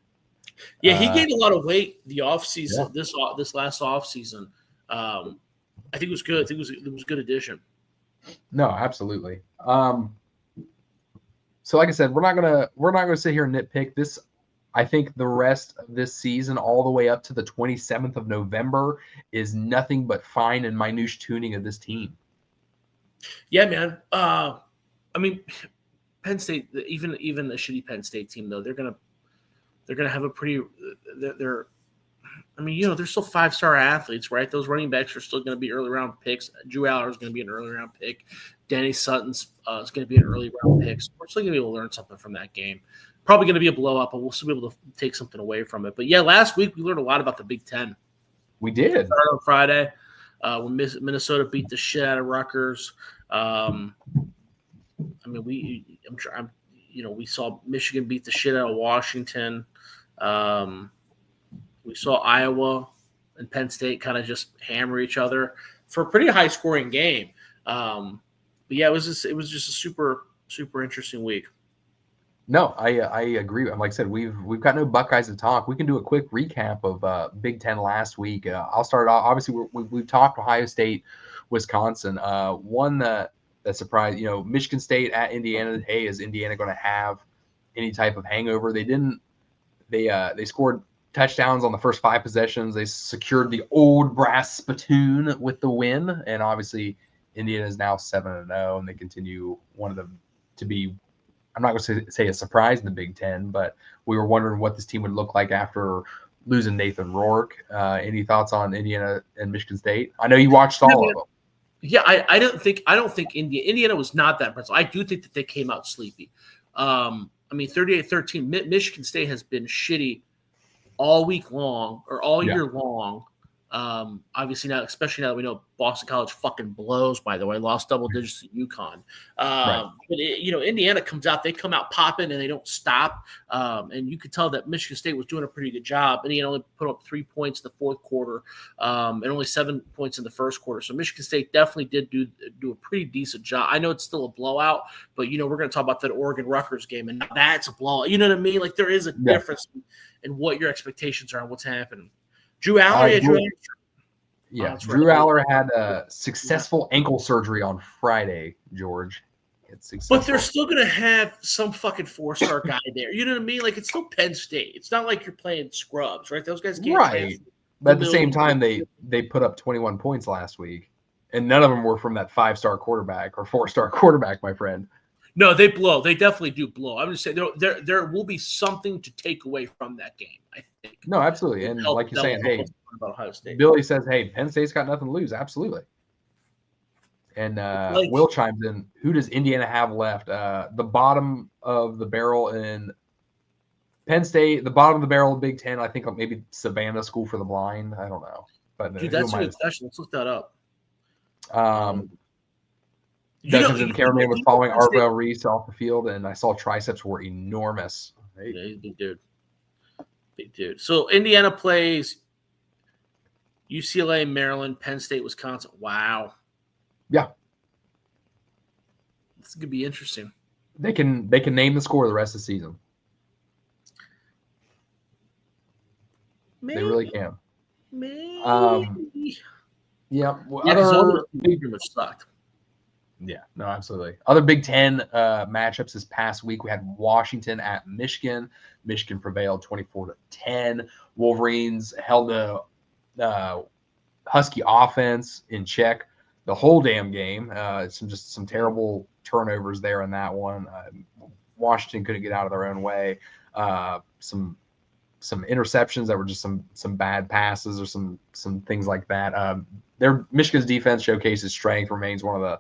[SPEAKER 2] Yeah, he gained a lot of weight the offseason. Yeah. This last offseason. I think it was good. I think it was a good addition.
[SPEAKER 1] No, absolutely. So, like I said, we're not gonna sit here and nitpick this. I think the rest of this season, all the way up to the 27th of November, is nothing but fine and minutiae tuning of this team.
[SPEAKER 2] Yeah, man. I mean, Penn State, even a shitty Penn State team, though, they're gonna have a pretty. I mean, you know, they're still 5-star athletes, right? Those running backs are still going to be early round picks. Drew Aller is going to be an early round pick. Danny Sutton's is going to be an early round pick. So we're still going to be able to learn something from that game. Probably going to be a blow up, but we'll still be able to take something away from it. But yeah, last week we learned a lot about the Big Ten.
[SPEAKER 1] We did.
[SPEAKER 2] On Friday, when Minnesota beat the shit out of Rutgers. I mean, we saw Michigan beat the shit out of Washington. We saw Iowa and Penn State kind of just hammer each other for a pretty high scoring game. But yeah, it was just a super, super interesting week.
[SPEAKER 1] No, I agree. Like I said, we've got no Buckeyes to talk. We can do a quick recap of Big Ten last week. I'll start off. Obviously, we've talked Ohio State, Wisconsin. One that surprised, Michigan State at Indiana. Hey, is Indiana going to have any type of hangover? They didn't. They scored touchdowns on the first 5 possessions. They secured the old brass spittoon with the win, and obviously Indiana is now 7-0, and they continue one of them to be. I'm not going to say a surprise in the Big Ten, but we were wondering what this team would look like after losing Nathan Rourke. Any thoughts on Indiana and Michigan State? I know you watched all of them.
[SPEAKER 2] Yeah, I don't think Indiana was not that impressive. I do think that they came out sleepy. I mean, 38-13. Michigan State has been shitty all week long or all year long. Obviously now, especially now that we know Boston College fucking blows, by the way, lost double digits to UConn.
[SPEAKER 1] Right.
[SPEAKER 2] But Indiana comes out, they come out popping and they don't stop. And you could tell that Michigan State was doing a pretty good job. Indiana only put up 3 points in the fourth quarter, and only 7 points in the first quarter. So Michigan State definitely did do a pretty decent job. I know it's still a blowout, but we're going to talk about that Oregon Rutgers game, and that's a blowout. You know what I mean? Like there is a difference in what your expectations are and what's happening. Drew Aller,
[SPEAKER 1] Drew Aller had a successful ankle surgery on Friday, George.
[SPEAKER 2] But they're still going to have some fucking 4-star guy there. You know what I mean? Like, it's still Penn State. It's not like you're playing scrubs, right? Those guys can't.
[SPEAKER 1] Right. But at the same time, they put up 21 points last week, and none of them were from that 5-star quarterback or 4-star quarterback, my friend.
[SPEAKER 2] No, they blow. They definitely do blow. I'm just saying there will be something to take away from that game, I think.
[SPEAKER 1] No, absolutely. And like you're saying, hey,
[SPEAKER 2] about Ohio State.
[SPEAKER 1] Billy says, hey, Penn State's got nothing to lose. Absolutely. And Will chimes in, who does Indiana have left? The bottom of the barrel in Penn State, the bottom of the barrel in Big Ten, I think maybe Savannah School for the Blind. I don't know. But
[SPEAKER 2] dude, that's a good question. Let's look that up.
[SPEAKER 1] Dozens of the cameraman was following Arvell Reese off the field, and I saw triceps were enormous.
[SPEAKER 2] Right? Yeah, he's a big dude. Big dude. So Indiana plays UCLA, Maryland, Penn State, Wisconsin. Wow.
[SPEAKER 1] Yeah.
[SPEAKER 2] This could be interesting.
[SPEAKER 1] They can name the score the rest of the season. Maybe. They really can.
[SPEAKER 2] Maybe.
[SPEAKER 1] Yeah.
[SPEAKER 2] Other pretty much sucked.
[SPEAKER 1] Yeah, no, absolutely. Other Big Ten matchups this past week, we had Washington at Michigan. Michigan prevailed 24-10. Wolverines held the Husky offense in check the whole damn game. Some terrible turnovers there in that one. Washington couldn't get out of their own way. Some interceptions that were just some bad passes or some things like that. Michigan's defense showcases strength, remains one of the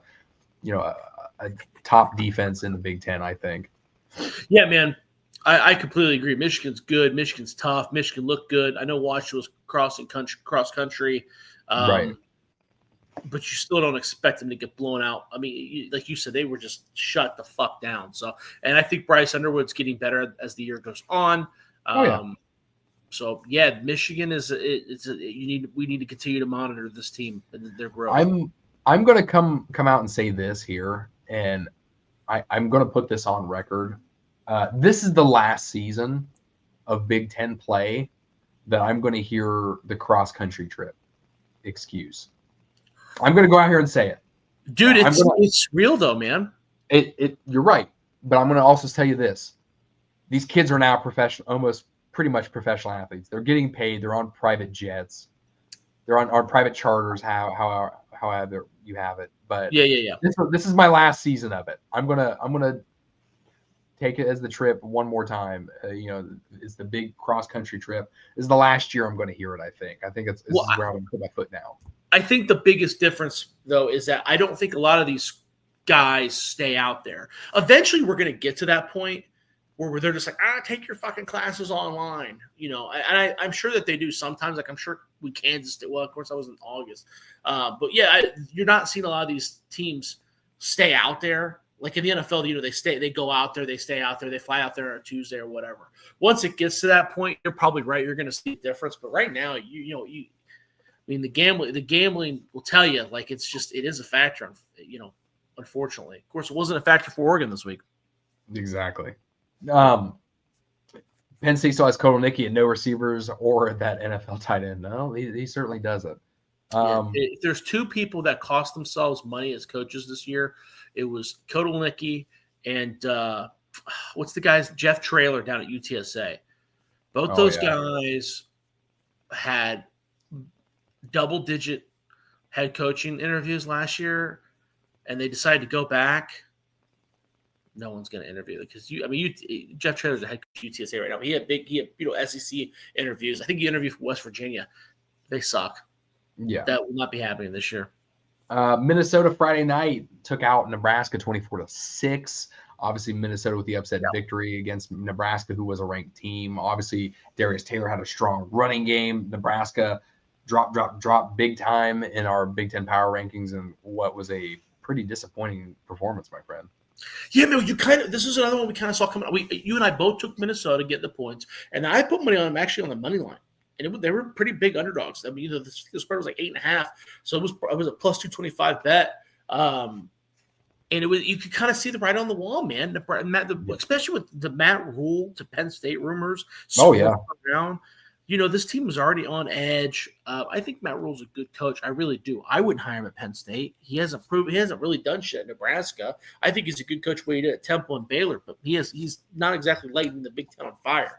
[SPEAKER 1] a top defense in the Big Ten, I think.
[SPEAKER 2] Yeah, man. I completely agree. Michigan's good. Michigan's tough. Michigan looked good. I know Washington was cross country.
[SPEAKER 1] Right.
[SPEAKER 2] But you still don't expect them to get blown out. I mean, like you said, they were just shut the fuck down. So, and I think Bryce Underwood's getting better as the year goes on. So yeah, Michigan we need to continue to monitor this team and their growth.
[SPEAKER 1] I'm going to come out and say this here, and I'm going to put this on record. This is the last season of Big Ten play that I'm going to hear the cross-country trip excuse. I'm going to go out here and say it.
[SPEAKER 2] Dude, it's real, though, man.
[SPEAKER 1] You're right, but I'm going to also tell you this. These kids are now almost pretty much professional athletes. They're getting paid. They're on private jets. They're on private charters, however you have it. But
[SPEAKER 2] yeah.
[SPEAKER 1] This is my last season of it. I'm gonna take it as the trip one more time. It's the big cross country trip. This is the last year I'm going to hear it. I think this is where I'm going to put my foot now.
[SPEAKER 2] I think the biggest difference though is that I don't think a lot of these guys stay out there. Eventually, we're going to get to that point where they're just like, take your fucking classes online, and I'm sure that they do sometimes. Like I'm sure Kansas did. Well, of course, I was in August, but yeah, you're not seeing a lot of these teams stay out there. Like in the NFL, they go out there, they stay out there, they fly out there on Tuesday or whatever. Once it gets to that point, you're probably right. You're going to see a difference. But right now, the gambling will tell you, like, it is a factor, unfortunately. Of course, it wasn't a factor for Oregon this week.
[SPEAKER 1] Exactly. Um, Penn State still has Kotelnicki and no receivers or that NFL tight end. No, he certainly doesn't.
[SPEAKER 2] If there's two people that cost themselves money as coaches this year, it was Kotelnicki and what's the guy's Jeff Traylor down at UTSA. Both those guys had double-digit head coaching interviews last year, and they decided to go back. No one's going to interview them because Jeff Traylor's the head coach at UTSA right now. He had SEC interviews. I think he interviewed for West Virginia. They suck.
[SPEAKER 1] Yeah,
[SPEAKER 2] that will not be happening this year.
[SPEAKER 1] Minnesota Friday night took out Nebraska 24-6. Obviously, Minnesota with the upset victory against Nebraska, who was a ranked team. Obviously, Darius Taylor had a strong running game. Nebraska dropped big time in our Big Ten power rankings, and what was a pretty disappointing performance, my friend.
[SPEAKER 2] Yeah, man, this is another one we kind of saw coming up. You and I both took Minnesota to get the points, and I put money on them actually on the money line. And they were pretty big underdogs. I mean, the spread was like 8.5, so it was a plus 225 bet. And you could kind of see the writing on the wall, man. Especially with the Matt Rule to Penn State rumors. Around. This team was already on edge. I think Matt Rule's a good coach. I really do. I wouldn't hire him at Penn State. He hasn't really done shit at Nebraska. I think he's a good coach what he did at Temple and Baylor, but he's not exactly lighting the Big Ten on fire.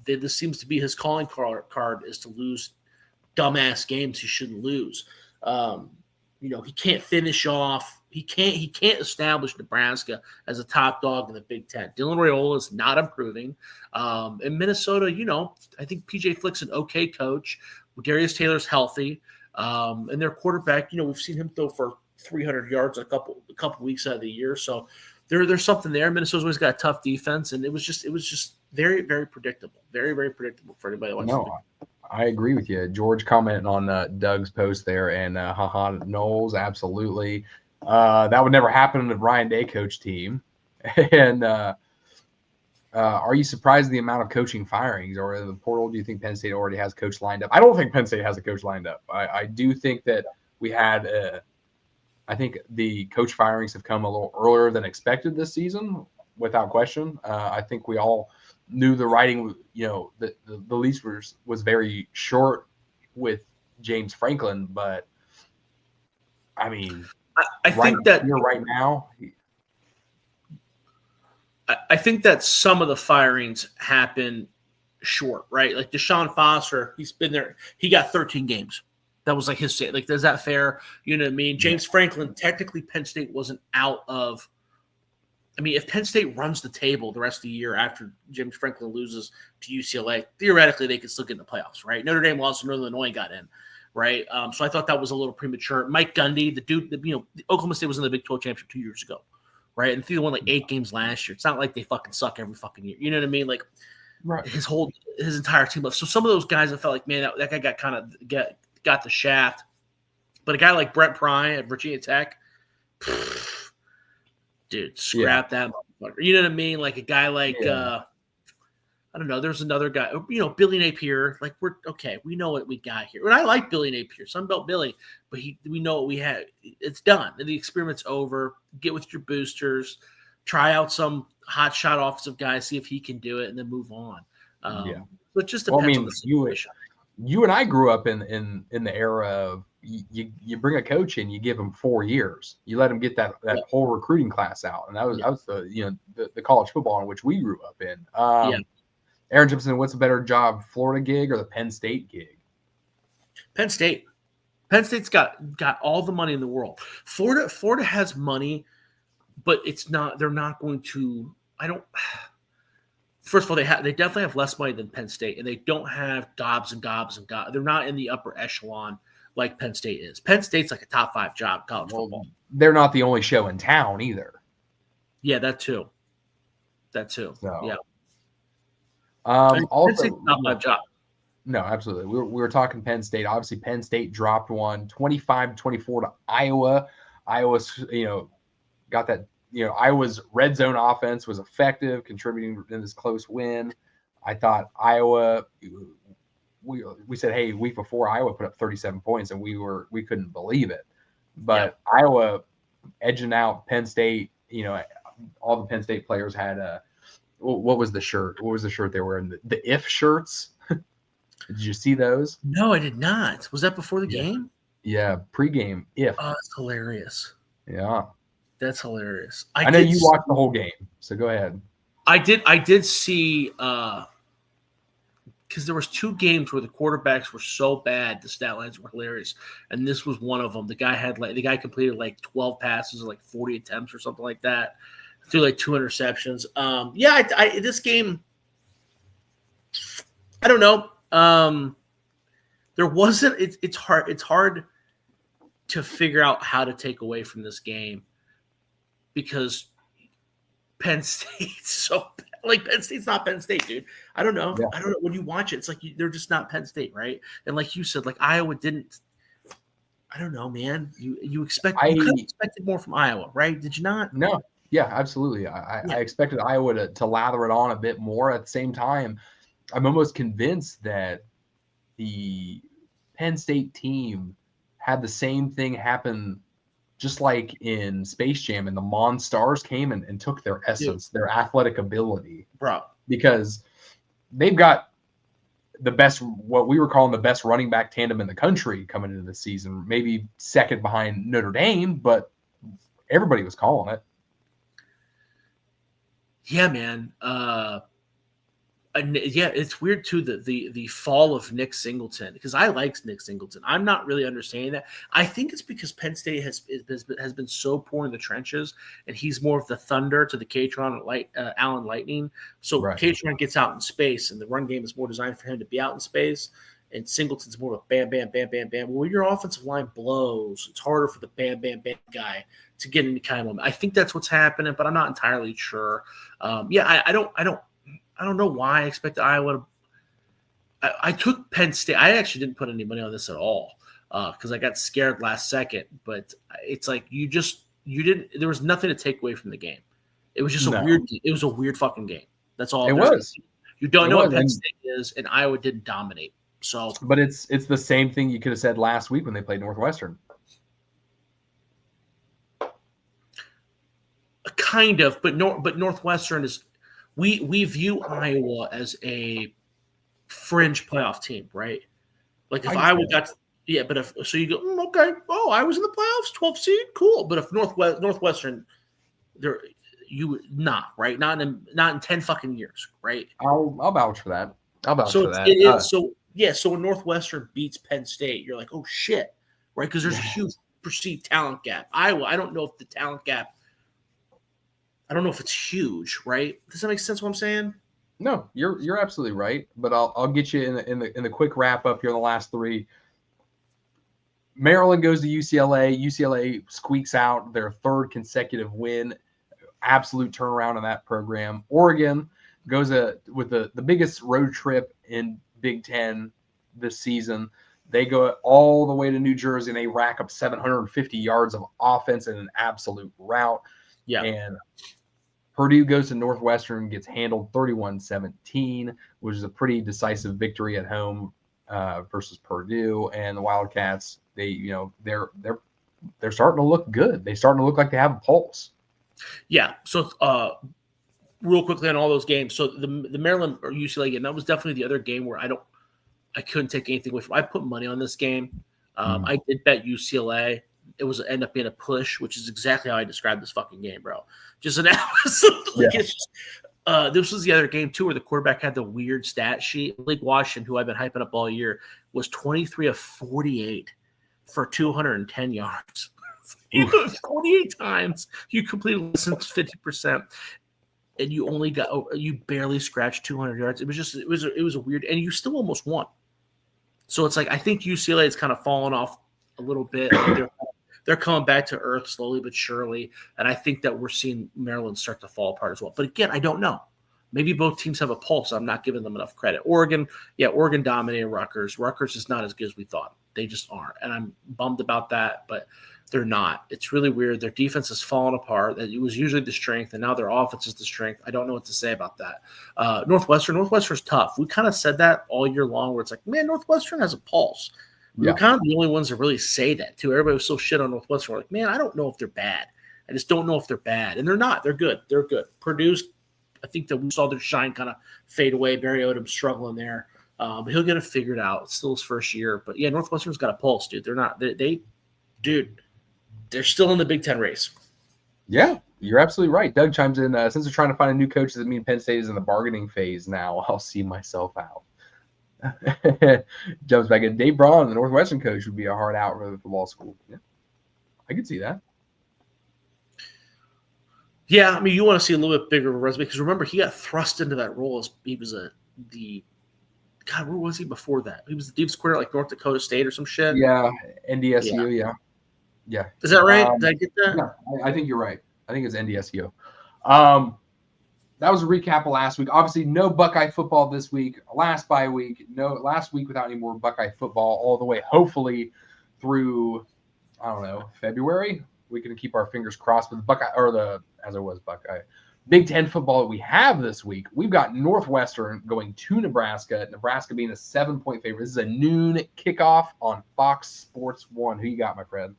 [SPEAKER 2] This seems to be his calling card is to lose dumbass games he shouldn't lose. He can't finish off. He can't establish Nebraska as a top dog in the Big Ten. Dylan Raiola is not improving. In Minnesota, I think PJ Flick's an okay coach. Darius Taylor's healthy. And their quarterback, we've seen him throw for 300 yards a couple weeks out of the year. So there's something there. Minnesota's always got a tough defense, and it was just very, very predictable. Very, very predictable for anybody that watches.
[SPEAKER 1] I agree with you. George commenting on Doug's post there, and Knowles, absolutely. That would never happen in the Ryan Day coach team. And are you surprised at the amount of coaching firings or in the portal? Do you think Penn State already has a coach lined up? I don't think Penn State has a coach lined up. I do think that we had I think the coach firings have come a little earlier than expected this season, without question. I think we all knew the writing, the leash was very short with James Franklin, but I mean,
[SPEAKER 2] I think that
[SPEAKER 1] right now,
[SPEAKER 2] I think that some of the firings happen short, right? Like Deshaun Foster, he's been there. He got 13 games. That was like his say. Like, is that fair? You know what I mean? James Franklin, technically Penn State wasn't out of. I mean, if Penn State runs the table the rest of the year after James Franklin loses to UCLA, theoretically they could still get in the playoffs, right? Notre Dame lost, Northern Illinois got in, right? So I thought that was a little premature. Mike Gundy, the dude, Oklahoma State was in the Big 12 championship 2 years ago, right? And they won like 8 games last year. It's not like they fucking suck every fucking year. You know what I mean? Like,
[SPEAKER 1] right.
[SPEAKER 2] His entire team left. So some of those guys, I felt like, man, that guy got the shaft. But a guy like Brett Pry at Virginia Tech, dude, scrap that motherfucker. You know what I mean? Like a guy like I don't know. There's another guy, Billy Napier. Like we know what we got here. And I like Billy Napier, Sunbelt Billy, but we know what we had. It's done. The experiment's over. Get with your boosters, try out some hot shot offensive guy, see if he can do it, and then move on. But it just depends on the situation.
[SPEAKER 1] You and I grew up in the era of you bring a coach in, you give him 4 years, you let him get that whole recruiting class out, and that was the college football in which we grew up in. Aaron Gibson, what's a better job, Florida gig or the Penn State gig?
[SPEAKER 2] Penn State. Penn State's got all the money in the world. Florida has money, but it's not. They're not going to. First of all, they definitely have less money than Penn State, and they don't have gobs and gobs and gobs. They're not in the upper echelon like Penn State is. Penn State's like a top 5 job college football.
[SPEAKER 1] They're not the only show in town either.
[SPEAKER 2] Yeah, that too. So, yeah.
[SPEAKER 1] Also,
[SPEAKER 2] not my job.
[SPEAKER 1] No, absolutely. We were talking Penn State. Obviously, Penn State dropped one 25-24 to Iowa. Iowa's, got that. Iowa's red zone offense was effective, contributing in this close win. I thought Iowa. We said, hey, week before Iowa put up 37 points, and we couldn't believe it. But Iowa edging out Penn State. All the Penn State players had What was the shirt? What was the shirt they were wearing? The if shirts. Did you see those?
[SPEAKER 2] No, I did not. Was that before the game?
[SPEAKER 1] Yeah, pregame. If.
[SPEAKER 2] Oh, that's hilarious.
[SPEAKER 1] Yeah.
[SPEAKER 2] That's hilarious.
[SPEAKER 1] I know you watched the whole game, so go ahead.
[SPEAKER 2] I did see because there was 2 games where the quarterbacks were so bad, the stat lines were hilarious, and this was one of them. The guy completed like 12 passes or like 40 attempts or something like that, threw like 2 interceptions. This game, I don't know. There wasn't. It's hard. It's hard to figure out how to take away from this game because Penn State's so bad. Like Penn State's not Penn State, dude. I don't know.
[SPEAKER 1] Yeah.
[SPEAKER 2] I don't know. When you watch it, it's like they're just not Penn State, right? And like you said, like Iowa didn't. I don't know, man. You expected more from Iowa, right? Did you not?
[SPEAKER 1] No. Yeah, absolutely. I expected Iowa to lather it on a bit more. At the same time, I'm almost convinced that the Penn State team had the same thing happen just like in Space Jam, and the Monstars came and took their essence, their athletic ability.
[SPEAKER 2] Bro.
[SPEAKER 1] Because they've got the best, what we were calling the best running back tandem in the country coming into the season, maybe second behind Notre Dame, but everybody was calling it.
[SPEAKER 2] Yeah, man. It's weird too the fall of Nick Singleton, because I like Nick Singleton. I'm not really understanding that. I think it's because Penn State has been so poor in the trenches, and he's more of the thunder to the Catron Allen Lightning. So right. Catron gets out in space, and the run game is more designed for him to be out in space. And Singleton's more of a bam, bam, bam, bam, bam. When your offensive line blows, it's harder for the bam, bam, bam guy to get any kind of moment. I think that's what's happening, but I'm not entirely sure. I don't know why I expected Iowa to. I took Penn State. I actually didn't put any money on this at all because I got scared last second. But it's like you didn't. There was nothing to take away from the game. It was just It was a weird fucking game. That's all.
[SPEAKER 1] It was.
[SPEAKER 2] You don't know what Penn State is, and Iowa didn't dominate. So,
[SPEAKER 1] but it's the same thing you could have said last week when they played Northwestern.
[SPEAKER 2] Kind of, but Northwestern is. We view Iowa as a fringe playoff team, right? Like if Iowa got, but if so, you go okay. Oh, I was in the playoffs, 12 seed, cool. But if Northwestern, they're right, not in 10 fucking years, right?
[SPEAKER 1] I'll vouch for that.
[SPEAKER 2] For that. It is so when Northwestern beats Penn State, you're like, oh shit, right? Because there's a huge perceived talent gap. Iowa, I don't know if the talent gap. I don't know if it's huge, right? Does that make sense what I'm saying?
[SPEAKER 1] No, you're absolutely right. But I'll get you in the quick wrap up here in the last 3. Maryland goes to UCLA. UCLA squeaks out their 3rd consecutive win. Absolute turnaround in that program. Oregon goes with the biggest road trip in Big Ten this season. They go all the way to New Jersey and they rack up 750 yards of offense in an absolute rout.
[SPEAKER 2] Yeah.
[SPEAKER 1] And Purdue goes to Northwestern and gets handled 31-17, which is a pretty decisive victory at home versus Purdue. And the Wildcats, they're starting to look good. They're starting to look like they have a pulse.
[SPEAKER 2] Yeah. So real quickly on all those games. So the Maryland or UCLA game, that was definitely the other game where I couldn't take anything away from. I put money on this game. I did bet UCLA. It was end up being a push, which is exactly how I described this fucking game, bro. Just an this was the other game too, where the quarterback had the weird stat sheet. Blake Washington, who I've been hyping up all year, was 23 of 48 for 210 yards. 28 times you completed less than 50%, and you barely scratched 200 yards. It was a weird, and you still almost won. So it's like I think UCLA has kind of fallen off a little bit. Like they're coming back to earth slowly but surely, and I think that we're seeing Maryland start to fall apart as well. But again, I don't know. Maybe both teams have a pulse. I'm not giving them enough credit. Oregon dominated Rutgers. Rutgers is not as good as we thought. They just aren't, and I'm bummed about that, but they're not. It's really weird. Their defense has fallen apart. It was usually the strength, and now their offense is the strength. I don't know what to say about that. Northwestern's tough. We kind of said that all year long, where it's like, man, Northwestern has a pulse. We're kind of the only ones that really say that, too. Everybody was so shit on Northwestern. We're like, man, I don't know if they're bad. I just don't know if they're bad. And they're not. They're good. They're good. Purdue's I think that we saw their shine kind of fade away. Barry Odom struggling there. But he'll get it figured out. It's still his first year. But, yeah, Northwestern's got a pulse, dude. They're not – dude, they're still in the Big Ten race.
[SPEAKER 1] Yeah, you're absolutely right. Doug chimes in, since they're trying to find a new coach, does it mean Penn State is in the bargaining phase now? I'll see myself out. Jumps back in. Dave Braun, the Northwestern coach, would be a hard out for the football school. Yeah, I could see that.
[SPEAKER 2] Yeah, I mean, you want to see a little bit bigger of a resume because remember, he got thrust into that role as he was God, where was he before that? He was the defense coordinator like North Dakota State or some shit.
[SPEAKER 1] Yeah, NDSU, yeah.
[SPEAKER 2] Is that right? Did I get that?
[SPEAKER 1] Yeah, I think you're right. I think it's NDSU. That was a recap of last week. Obviously, no Buckeye football this week. Last bye week. No, last week without any more Buckeye football all the way, hopefully, through, I don't know, February. We can keep our fingers crossed with the Buckeye, Buckeye. Big Ten football that we have this week. We've got Northwestern going to Nebraska. Nebraska being a 7-point favorite. This is a noon kickoff on Fox Sports 1. Who you got, my friend?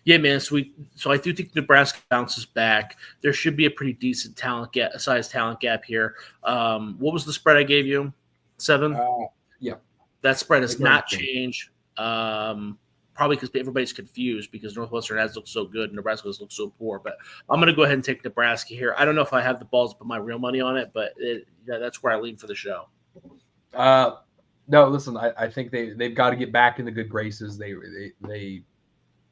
[SPEAKER 2] Yeah, man. So I do think Nebraska bounces back. There should be a pretty decent talent gap here. What was the spread I gave you? 7?
[SPEAKER 1] Yeah.
[SPEAKER 2] That spread has not changed. Probably because everybody's confused because Northwestern has looked so good and Nebraska has looked so poor. But I'm going to go ahead and take Nebraska here. I don't know if I have the balls to put my real money on it, but that's where I lean for the show.
[SPEAKER 1] No, listen, I think they've got to get back in the good graces. They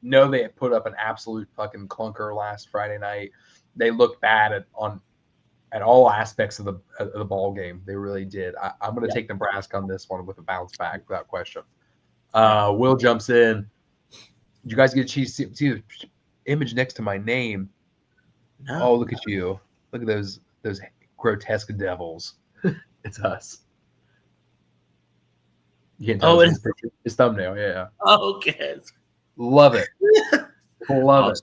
[SPEAKER 1] know they had put up an absolute fucking clunker last Friday night. They looked bad at all aspects of the ball game. They really did. I'm going to take Nebraska on this one with a bounce back without question. Will jumps in. Did you guys get to see the image next to my name?
[SPEAKER 2] No.
[SPEAKER 1] Oh, look at you. Look at those grotesque devils. It's us. You can't tell his thumbnail. Yeah.
[SPEAKER 2] Oh, okay.
[SPEAKER 1] Love it. Love it.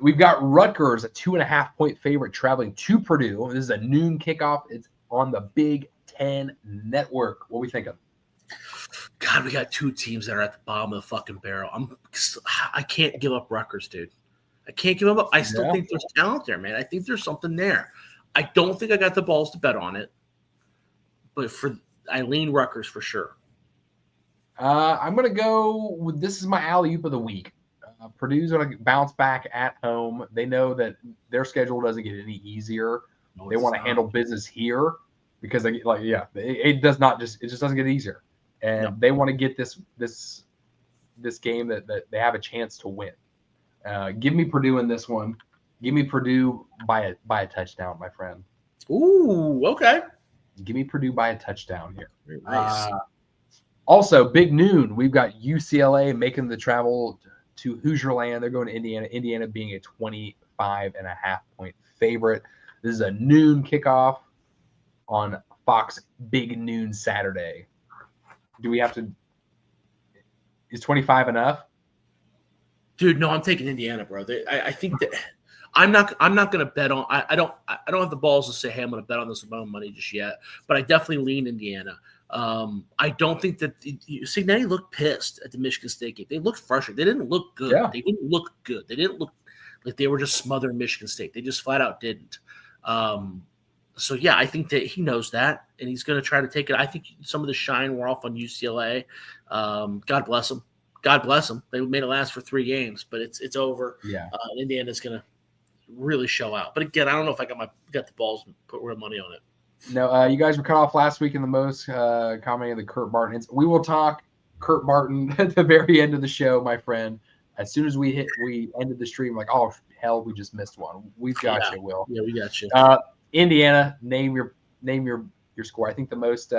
[SPEAKER 1] We've got Rutgers, a 2.5-point favorite, traveling to Purdue. This is a noon kickoff. It's on the Big Ten Network. What are we thinking?
[SPEAKER 2] God, we got two teams that are at the bottom of the fucking barrel. I can't give up Rutgers, dude. I can't give them up. I still think there's talent there, man. I think there's something there. I don't think I got the balls to bet on it, but I lean Rutgers for sure.
[SPEAKER 1] I'm going to go with this is my alley-oop of the week. Purdue's going to bounce back at home. They know that their schedule doesn't get any easier. No, they want to handle business here because it just doesn't get easier. And they want to get this game that they have a chance to win. Give me Purdue in this one. Give me Purdue by a touchdown, my friend.
[SPEAKER 2] Ooh, okay.
[SPEAKER 1] Give me Purdue by a touchdown here.
[SPEAKER 2] Very nice.
[SPEAKER 1] Also, big noon. We've got UCLA making the travel to Hoosier Land. They're going to Indiana. Indiana being a 25.5-point favorite. This is a noon kickoff on Fox Big Noon Saturday. Do we have to? Is 25 enough?
[SPEAKER 2] Dude, no, I'm taking Indiana, bro. I think that I'm not going to bet on. I don't have the balls to say, hey, I'm going to bet on this with my own money just yet. But I definitely lean Indiana. I don't think that Signetti looked pissed at the Michigan State game. They looked frustrated. They didn't look good.
[SPEAKER 1] Yeah.
[SPEAKER 2] They didn't look good. They didn't look like they were just smothering Michigan State. They just flat out didn't. So, yeah, I think that he knows that, and he's going to try to take it. I think some of the shine wore off on UCLA. God bless them. God bless them. They made it last for 3 games, but it's over.
[SPEAKER 1] Yeah.
[SPEAKER 2] Indiana's going to really show out. But, again, I don't know if I got the balls and put real money on it.
[SPEAKER 1] No, you guys were cut off last week in the most commenting of the Kurt Barton. We will talk Kurt Barton at the very end of the show, my friend. As soon as we ended the stream, like, oh, hell, we just missed one. We've got you, Will.
[SPEAKER 2] Yeah, we got you.
[SPEAKER 1] Indiana, name your score. I think the most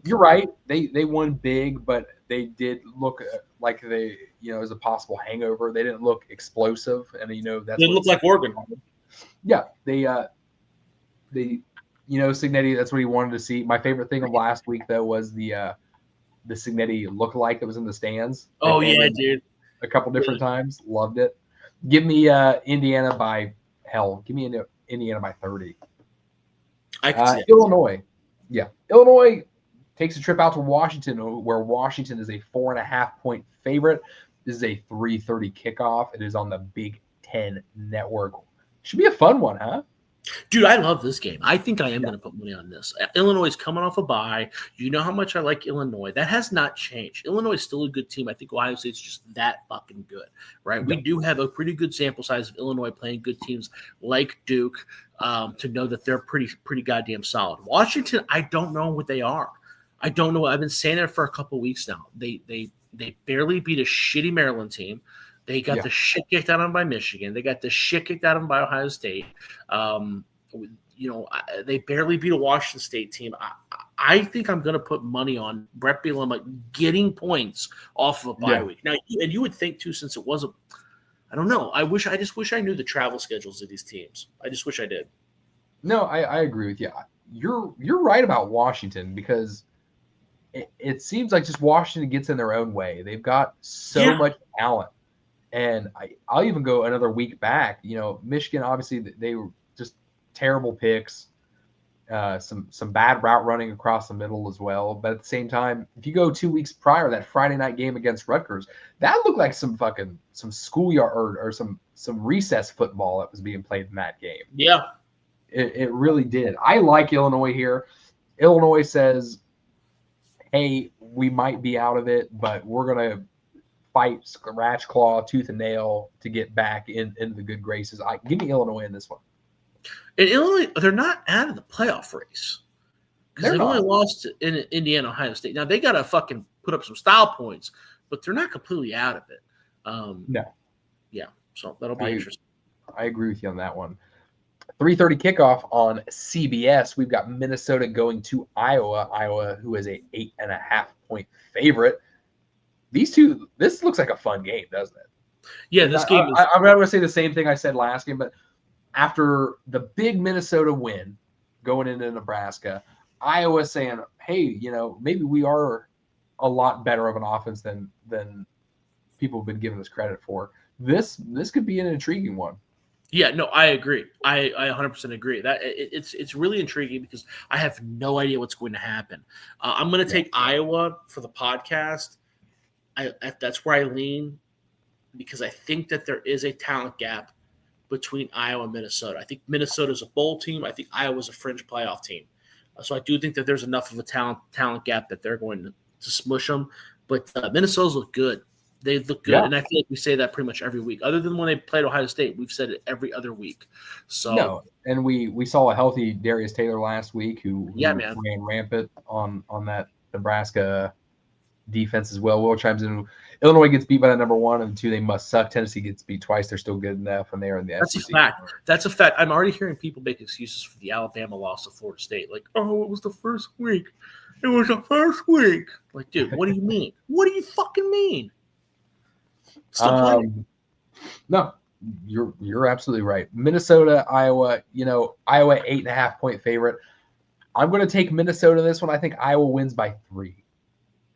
[SPEAKER 1] you're right. They won big, but they did look like they, as a possible hangover. They didn't look explosive, and that's
[SPEAKER 2] they look like Oregon.
[SPEAKER 1] Yeah, they Signetti, that's what he wanted to see. My favorite thing of last week though was the Signetti lookalike that was in the stands.
[SPEAKER 2] Oh yeah, dude.
[SPEAKER 1] A couple different times. Loved it. Give me Indiana by hell. Give me Indiana by 30.
[SPEAKER 2] I can see it.
[SPEAKER 1] Illinois. Yeah. Illinois takes a trip out to Washington, where Washington is a 4.5-point favorite. This is a 3:30 kickoff. It is on the Big Ten Network. Should be a fun one, huh?
[SPEAKER 2] Dude, I love this game. I think I am going to put money on this. Illinois is coming off a bye. You know how much I like Illinois. That has not changed. Illinois is still a good team. I think Ohio State's just that fucking good, right? We do have a pretty good sample size of Illinois playing good teams like Duke to know that they're pretty goddamn solid. Washington, I don't know what they are. I don't know. I've been saying it for a couple weeks now. They barely beat a shitty Maryland team. They got the shit kicked out of them by Michigan. They got the shit kicked out of them by Ohio State. They barely beat a Washington State team. I think I'm going to put money on Brett Bielema getting points off of a bye week. Now, and you would think too, since it wasn't. I don't know. I just wish I knew the travel schedules of these teams. I just wish I did.
[SPEAKER 1] No, I agree with you. You're right about Washington because it seems like just Washington gets in their own way. They've got so much talent. And I'll even go another week back. Michigan, obviously, they were just terrible picks, some bad route running across the middle as well. But at the same time, if you go 2 weeks prior, that Friday night game against Rutgers, that looked like some schoolyard or some recess football that was being played in that game.
[SPEAKER 2] Yeah.
[SPEAKER 1] It really did. I like Illinois here. Illinois says, hey, we might be out of it, but we're going to fight, scratch, claw, tooth and nail to get back into the good graces. Give me Illinois in this one.
[SPEAKER 2] And Illinois, they're not out of the playoff race because they've only lost in Indiana, Ohio State. Now they got to fucking put up some style points, but they're not completely out of it.
[SPEAKER 1] No.
[SPEAKER 2] Yeah, so that'll be interesting.
[SPEAKER 1] I agree with you on that one. 3:30 kickoff on CBS. We've got Minnesota going to Iowa. Iowa, who is a 8.5-point favorite. This looks like a fun game, doesn't it?
[SPEAKER 2] Yeah, this game is.
[SPEAKER 1] I'm not going to say the same thing I said last game, but after the big Minnesota win going into Nebraska, Iowa saying, hey, maybe we are a lot better of an offense than people have been giving us credit for. This could be an intriguing one.
[SPEAKER 2] Yeah, no, I agree. I 100% agree. That it's really intriguing because I have no idea what's going to happen. I'm going to take Iowa for the podcast. That's where I lean because I think that there is a talent gap between Iowa and Minnesota. I think Minnesota's a bowl team. I think Iowa's a fringe playoff team. So I do think that there's enough of a talent gap that they're going to smush them. But Minnesota's look good. They look good, and I feel like we say that pretty much every week. Other than when they played Ohio State, we've said it every other week. So
[SPEAKER 1] no, and we saw a healthy Darius Taylor last week who ran rampant on that Nebraska defense as well. Will chimes in. Illinois gets beat by the number 1 and 2. They must suck. Tennessee gets beat twice. They're still good enough, and they're in the SEC.
[SPEAKER 2] That's a fact. I'm already hearing people make excuses for the Alabama loss to Florida State. Like, oh, it was the first week. It was the first week. Like, dude, what do you mean? What do you fucking mean? Still playing?
[SPEAKER 1] No, you're absolutely right. Minnesota, Iowa. Iowa 8.5-point favorite. I'm going to take Minnesota this one. I think Iowa wins by 3.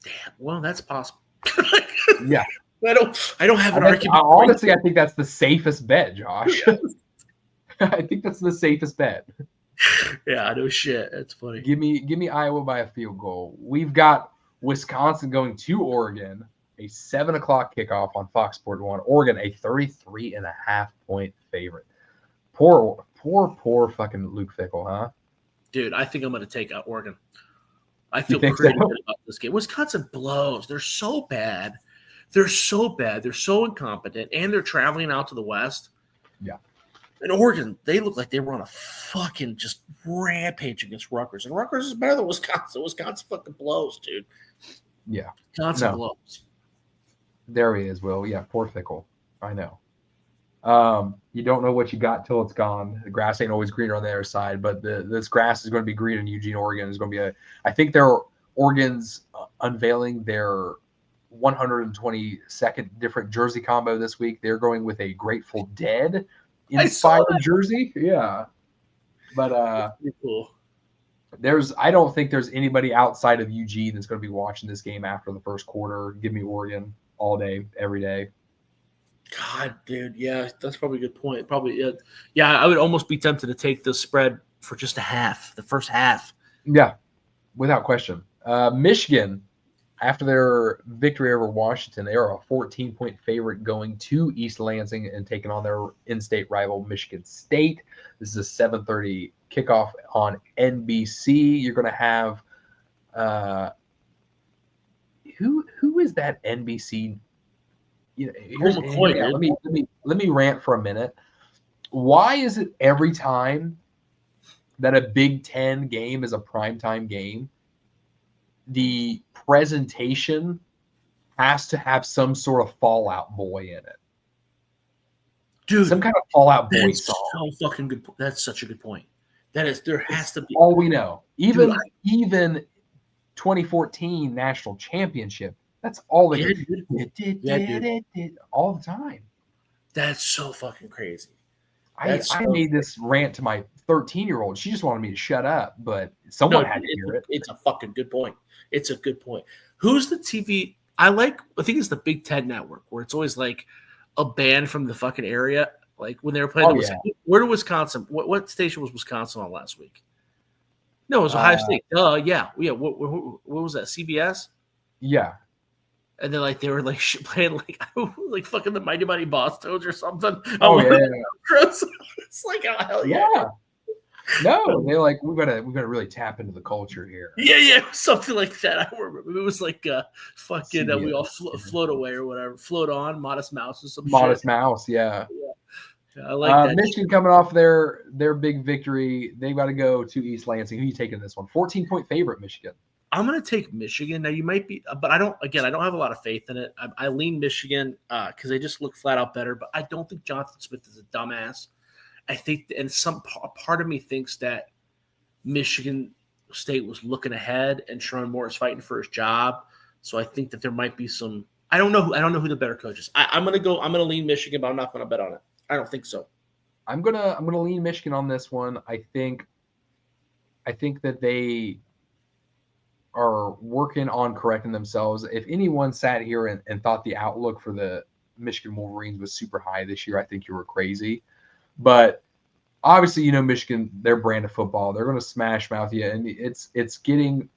[SPEAKER 2] Damn. Well, that's possible.
[SPEAKER 1] Yeah.
[SPEAKER 2] I don't have an argument.
[SPEAKER 1] Honestly, I think that's the safest bet, Josh. I think that's the safest bet.
[SPEAKER 2] Yeah, no shit. That's funny.
[SPEAKER 1] Give me Iowa by a field goal. We've got Wisconsin going to Oregon, a 7:00 kickoff on Fox Sports 1. Oregon, a 33.5-point favorite. Poor fucking Luke Fickell, huh?
[SPEAKER 2] Dude, I think I'm going to take out Oregon. I feel pretty good about this game. Wisconsin blows. They're so bad. They're so incompetent, and they're traveling out to the West.
[SPEAKER 1] Yeah.
[SPEAKER 2] And Oregon, they look like they were on a fucking just rampage against Rutgers. And Rutgers is better than Wisconsin. Wisconsin fucking blows, dude.
[SPEAKER 1] Yeah.
[SPEAKER 2] Wisconsin blows.
[SPEAKER 1] There he is, Will. Yeah, poor Fickell. I know. You don't know what you got till it's gone. The grass ain't always greener on the other side, but this grass is going to be green in Eugene, Oregon. Is going to be I think Oregon's unveiling their 122nd different jersey combo this week. They're going with a Grateful Dead inspired jersey. Yeah. But
[SPEAKER 2] cool.
[SPEAKER 1] I don't think there's anybody outside of Eugene that's going to be watching this game after the first quarter. Give me Oregon all day, every day.
[SPEAKER 2] God, dude, yeah, that's probably a good point. Probably, yeah, I would almost be tempted to take the spread for just the first half.
[SPEAKER 1] Yeah, without question. Michigan After their victory over Washington, they are a 14-point favorite going to East Lansing and taking on their in-state rival Michigan State. This is a 7:30 kickoff on NBC. You're going to have who is that NBC? You know,
[SPEAKER 2] McCoy,
[SPEAKER 1] let me rant for a minute. Why is it every time that a Big Ten game is a primetime game, the presentation has to have some sort of Fallout Boy in it?
[SPEAKER 2] Dude,
[SPEAKER 1] some kind of Fallout Boy
[SPEAKER 2] that's
[SPEAKER 1] song.
[SPEAKER 2] so fucking good. That's such a good point. There has to be.
[SPEAKER 1] All we know. Even
[SPEAKER 2] Dude,
[SPEAKER 1] even 2014 national championship. That's all they did all the time.
[SPEAKER 2] That's so fucking crazy.
[SPEAKER 1] I made this rant to my 13-year-old. She just wanted me to shut up, but someone had to hear it.
[SPEAKER 2] It's a fucking good point. It's a good point. Who's the TV? I think it's the Big Ten Network, where it's always like a band from the fucking area. Like when they were playing, where did Wisconsin? What station was Wisconsin on last week? No, it was Ohio State. Yeah. What was that? CBS.
[SPEAKER 1] Yeah.
[SPEAKER 2] And then like they were like playing like fucking the Mighty Mighty Boss Toads or something. It's like, oh hell yeah.
[SPEAKER 1] No, they're like, we gotta really tap into the culture here.
[SPEAKER 2] Yeah, something like that. I remember it was like fucking we all float away or whatever, float on, Modest Mouse or some
[SPEAKER 1] Modest
[SPEAKER 2] shit.
[SPEAKER 1] Mouse, yeah.
[SPEAKER 2] I like that.
[SPEAKER 1] Michigan coming off their big victory, they got to go to East Lansing. Who are you taking this one? 14-point favorite, Michigan.
[SPEAKER 2] I'm going to take Michigan. Now, you might be, but I don't have a lot of faith in it. I lean Michigan because they just look flat out better, but I don't think Jonathan Smith is a dumbass. I think, and part of me thinks that Michigan State was looking ahead and Sherrone Moore is fighting for his job. So I think that there might be some, I don't know who the better coach is. I'm going to lean Michigan, but I'm not going to bet on it. I don't think so.
[SPEAKER 1] I'm gonna lean Michigan on this one. I think that they are working on correcting themselves. If anyone sat here and thought the outlook for the Michigan Wolverines was super high this year, I think you were crazy. But obviously, Michigan, their brand of football, they're going to smash mouth you, and it's getting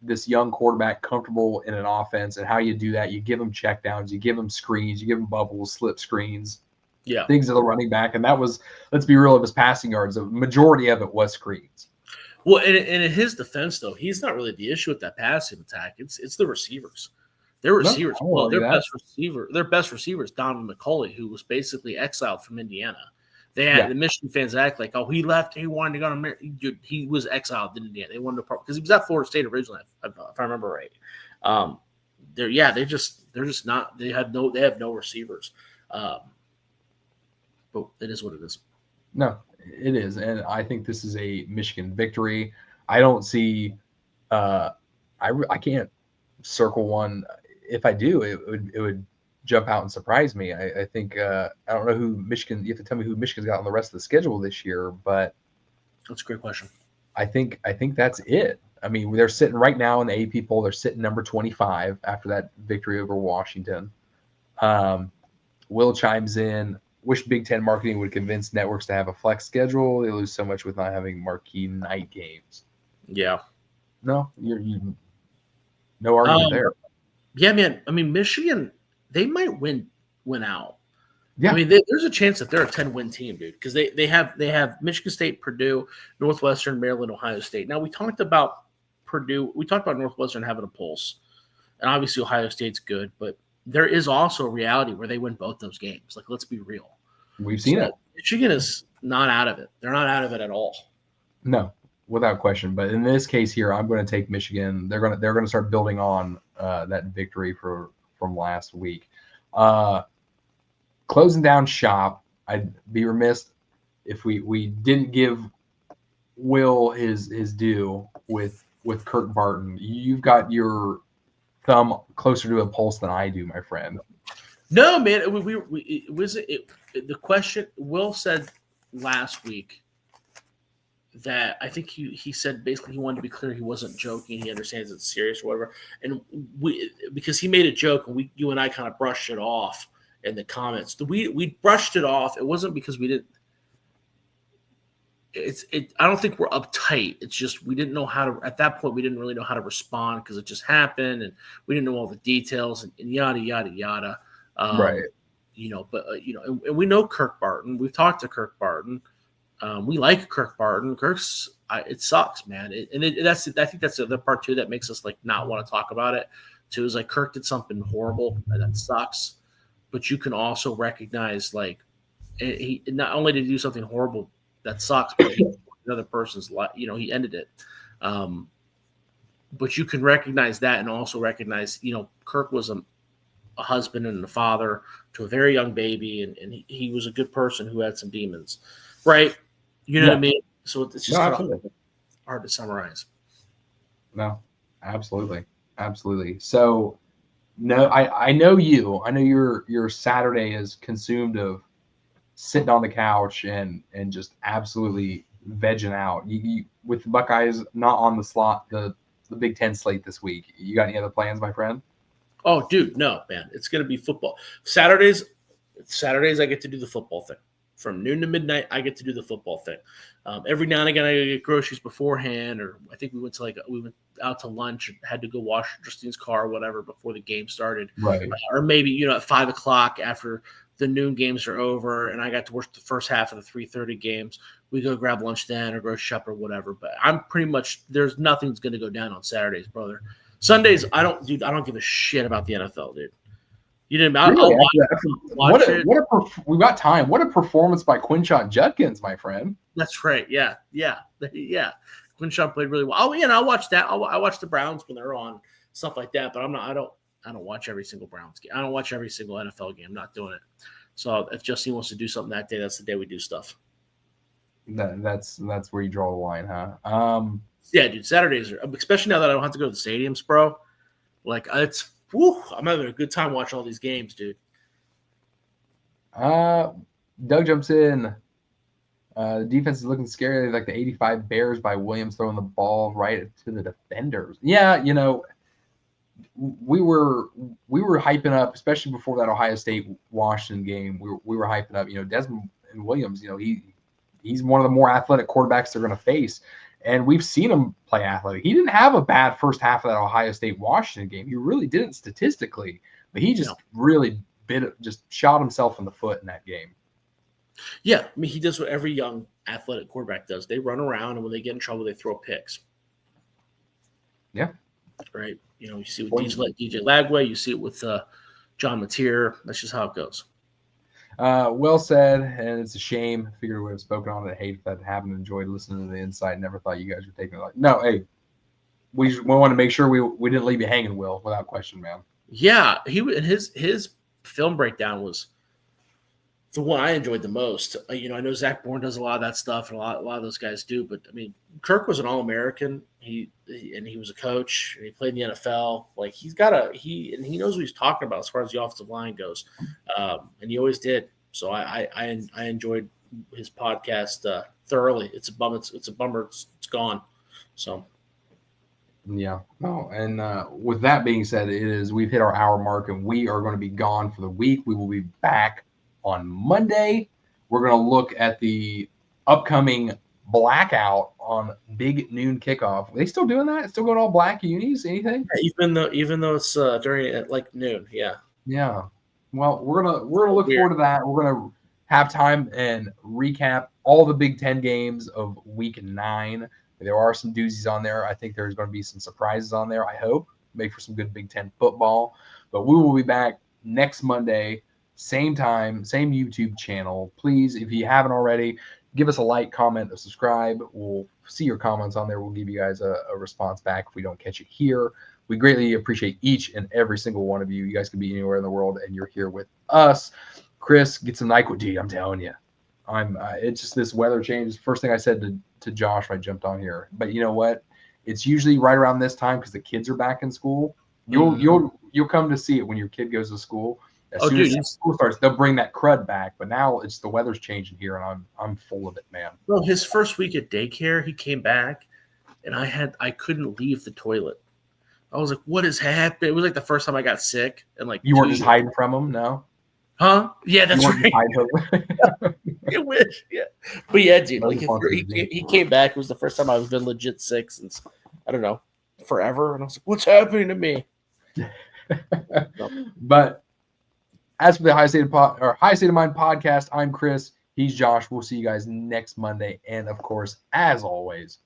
[SPEAKER 1] this young quarterback comfortable in an offense. And how you do that, you give them checkdowns, you give them screens, you give them bubbles, slip screens.
[SPEAKER 2] Yeah,
[SPEAKER 1] things of the running back, and that was, let's be real, of his passing yards. The majority of it was screens.
[SPEAKER 2] Well, and in his defense, though, he's not really the issue with that passing attack. It's the receivers. Their receivers, their best receiver is Donovan McCulley, who was basically exiled from Indiana. They had the Michigan fans act like, oh, he left, he wanted to go to America. Dude, he was exiled in Indiana. They wanted to because he was at Florida State originally, if I remember right. They're just not. They have no receivers. But it is what it is.
[SPEAKER 1] No, it is. And I think this is a Michigan victory. I don't see I can't circle one. If I do, it would jump out and surprise me. I think I don't know who Michigan, you have to tell me who Michigan's got on the rest of the schedule this year, but
[SPEAKER 2] that's a great question.
[SPEAKER 1] I think that's it. I mean, they're sitting right now in the AP poll. They're sitting number 25 after that victory over Washington. Will chimes in. Wish Big Ten marketing would convince networks to have a flex schedule. They lose so much with not having marquee night games.
[SPEAKER 2] Yeah.
[SPEAKER 1] No, you no argument there.
[SPEAKER 2] Yeah, man. I mean, Michigan, they might win out.
[SPEAKER 1] Yeah.
[SPEAKER 2] I mean, there's a chance that they're a 10-win team, dude, because they have Michigan State, Purdue, Northwestern, Maryland, Ohio State. Now, we talked about Purdue. We talked about Northwestern having a pulse, and obviously Ohio State's good, but there is also a reality where they win both those games. Like, let's be real.
[SPEAKER 1] We've seen it.
[SPEAKER 2] Michigan is not out of it. They're not out of it at all.
[SPEAKER 1] No, without question. But in this case here, I'm going to take Michigan. They're going to start building on that victory from last week. Closing down shop. I'd be remiss if we didn't give Will his due with Kirk Barton. You've got your thumb closer to a pulse than I do, my friend.
[SPEAKER 2] No, man. The question Will said last week that I think he said basically he wanted to be clear he wasn't joking. He understands it's serious or whatever. And because he made a joke and you and I kind of brushed it off in the comments. We brushed it off. It wasn't because we didn't. I don't think we're uptight. It's just we didn't know how to at that point. We didn't really know how to respond because it just happened, and we didn't know all the details and yada yada yada.
[SPEAKER 1] Right.
[SPEAKER 2] But and we know Kirk Barton. We've talked to Kirk Barton. We like Kirk Barton. It sucks, man. I think that's the other part too that makes us like not want to talk about it. Too is like Kirk did something horrible that sucks, but you can also recognize like he not only did he do something horrible that sucks, but another person's life. He ended it. But you can recognize that and also recognize, Kirk was a husband and a father to a very young baby, and he was a good person who had some demons, right? You know what I mean? So it's just hard to summarize.
[SPEAKER 1] No, absolutely. So, no, I know you. I know your Saturday is consumed of sitting on the couch and just absolutely vegging out. You with the Buckeyes not on the slot, the Big Ten slate this week. You got any other plans, my friend?
[SPEAKER 2] Oh, dude, no, man. It's gonna be football. Saturdays, I get to do the football thing. From noon to midnight, I get to do the football thing. Every now and again, I get groceries beforehand, or I think we went out to lunch and had to go wash Justine's car or whatever before the game started.
[SPEAKER 1] Right.
[SPEAKER 2] Or maybe, at 5 o'clock after the noon games are over and I got to watch the first half of the 3:30 games, we go grab lunch then or grocery shop or whatever. But I'm pretty much, there's nothing's going to go down on Saturdays, brother. Sundays, I don't give a shit about the NFL, dude. You didn't.
[SPEAKER 1] Really? We've got time. What a performance by Quinshon Judkins, my friend.
[SPEAKER 2] That's right. Yeah. Quinshon played really well. Oh, yeah, and I'll watch that. I watch the Browns when they're on, stuff like that. But I don't watch every single Browns game. I don't watch every single NFL game. I'm not doing it. So if Justine wants to do something that day, that's the day we do stuff.
[SPEAKER 1] That's where you draw the line, huh?
[SPEAKER 2] Yeah, dude. Saturdays are, especially now that I don't have to go to the stadiums, bro. Like I'm having a good time watching all these games, dude.
[SPEAKER 1] Doug jumps in. The defense is looking scary, like the 85 Bears by Williams throwing the ball right to the defenders. Yeah, we were hyping up, especially before that Ohio State Washington game. We were hyping up. Desmond Williams. He's one of the more athletic quarterbacks they're going to face. And we've seen him play athletic. He didn't have a bad first half of that Ohio State-Washington game. He really didn't statistically, but he just really shot himself in the foot in that game.
[SPEAKER 2] Yeah, I mean, he does what every young athletic quarterback does. They run around, and when they get in trouble, they throw picks.
[SPEAKER 1] Yeah.
[SPEAKER 2] Right? You see it with DJ Lagway. You see it with John Mateer. That's just how it goes.
[SPEAKER 1] Well said, and it's a shame. I figured we would have spoken on it. I hate if that happened. Enjoyed listening to the insight. Never thought you guys were taking it like. No, hey, we want to make sure we didn't leave you hanging, Will, without question, man.
[SPEAKER 2] Yeah, his film breakdown was the one I enjoyed the most. I know Zach Bourne does a lot of that stuff, and a lot of those guys do. But I mean, Kirk was an All-American. He was a coach, and he played in the NFL. Like he knows what he's talking about as far as the offensive line goes, and he always did. So I enjoyed his podcast thoroughly. It's a bummer it's gone. So.
[SPEAKER 1] Yeah. No. And with that being said, we've hit our hour mark, and we are going to be gone for the week. We will be back on Monday. We're going to look at the upcoming blackout on Big Noon Kickoff. Are they still doing that? Still going all black unis? Anything?
[SPEAKER 2] Yeah, even though it's during at like noon. Yeah.
[SPEAKER 1] Yeah. Well, we're gonna look forward to that. We're gonna have time and recap all the Big Ten games of Week 9. There are some doozies on there. I think there's going to be some surprises on there. I hope make for some good Big Ten football. But we will be back next Monday. Same time, same YouTube channel. Please, if you haven't already, give us a like, comment, a subscribe. We'll see your comments on there. We'll give you guys a response back if we don't catch it here. We greatly appreciate each and every single one of you. You guys could be anywhere in the world, and you're here with us. Chris, get some NyQuil D. I'm telling you. It's just this weather change. First thing I said to Josh when I jumped on here. But you know what? It's usually right around this time because the kids are back in school. You'll come to see it when your kid goes to school. As soon as school starts, they'll bring that crud back. But now it's the weather's changing here, and I'm full of it, man.
[SPEAKER 2] Well, his first week at daycare, he came back, and I couldn't leave the toilet. I was like, "What has happened?" It was like the first time I got sick, and like
[SPEAKER 1] you weren't just hiding from him, no?
[SPEAKER 2] Huh? Yeah, that's
[SPEAKER 1] You want
[SPEAKER 2] right.
[SPEAKER 1] to
[SPEAKER 2] I wish. Yeah. But yeah, dude, like
[SPEAKER 1] Those
[SPEAKER 2] he came back. It was the first time I've been legit sick since I don't know, forever. And I was like, what's happening to me?
[SPEAKER 1] But as for the High State of Mind podcast, I'm Chris. He's Josh. We'll see you guys next Monday. And of course, as always,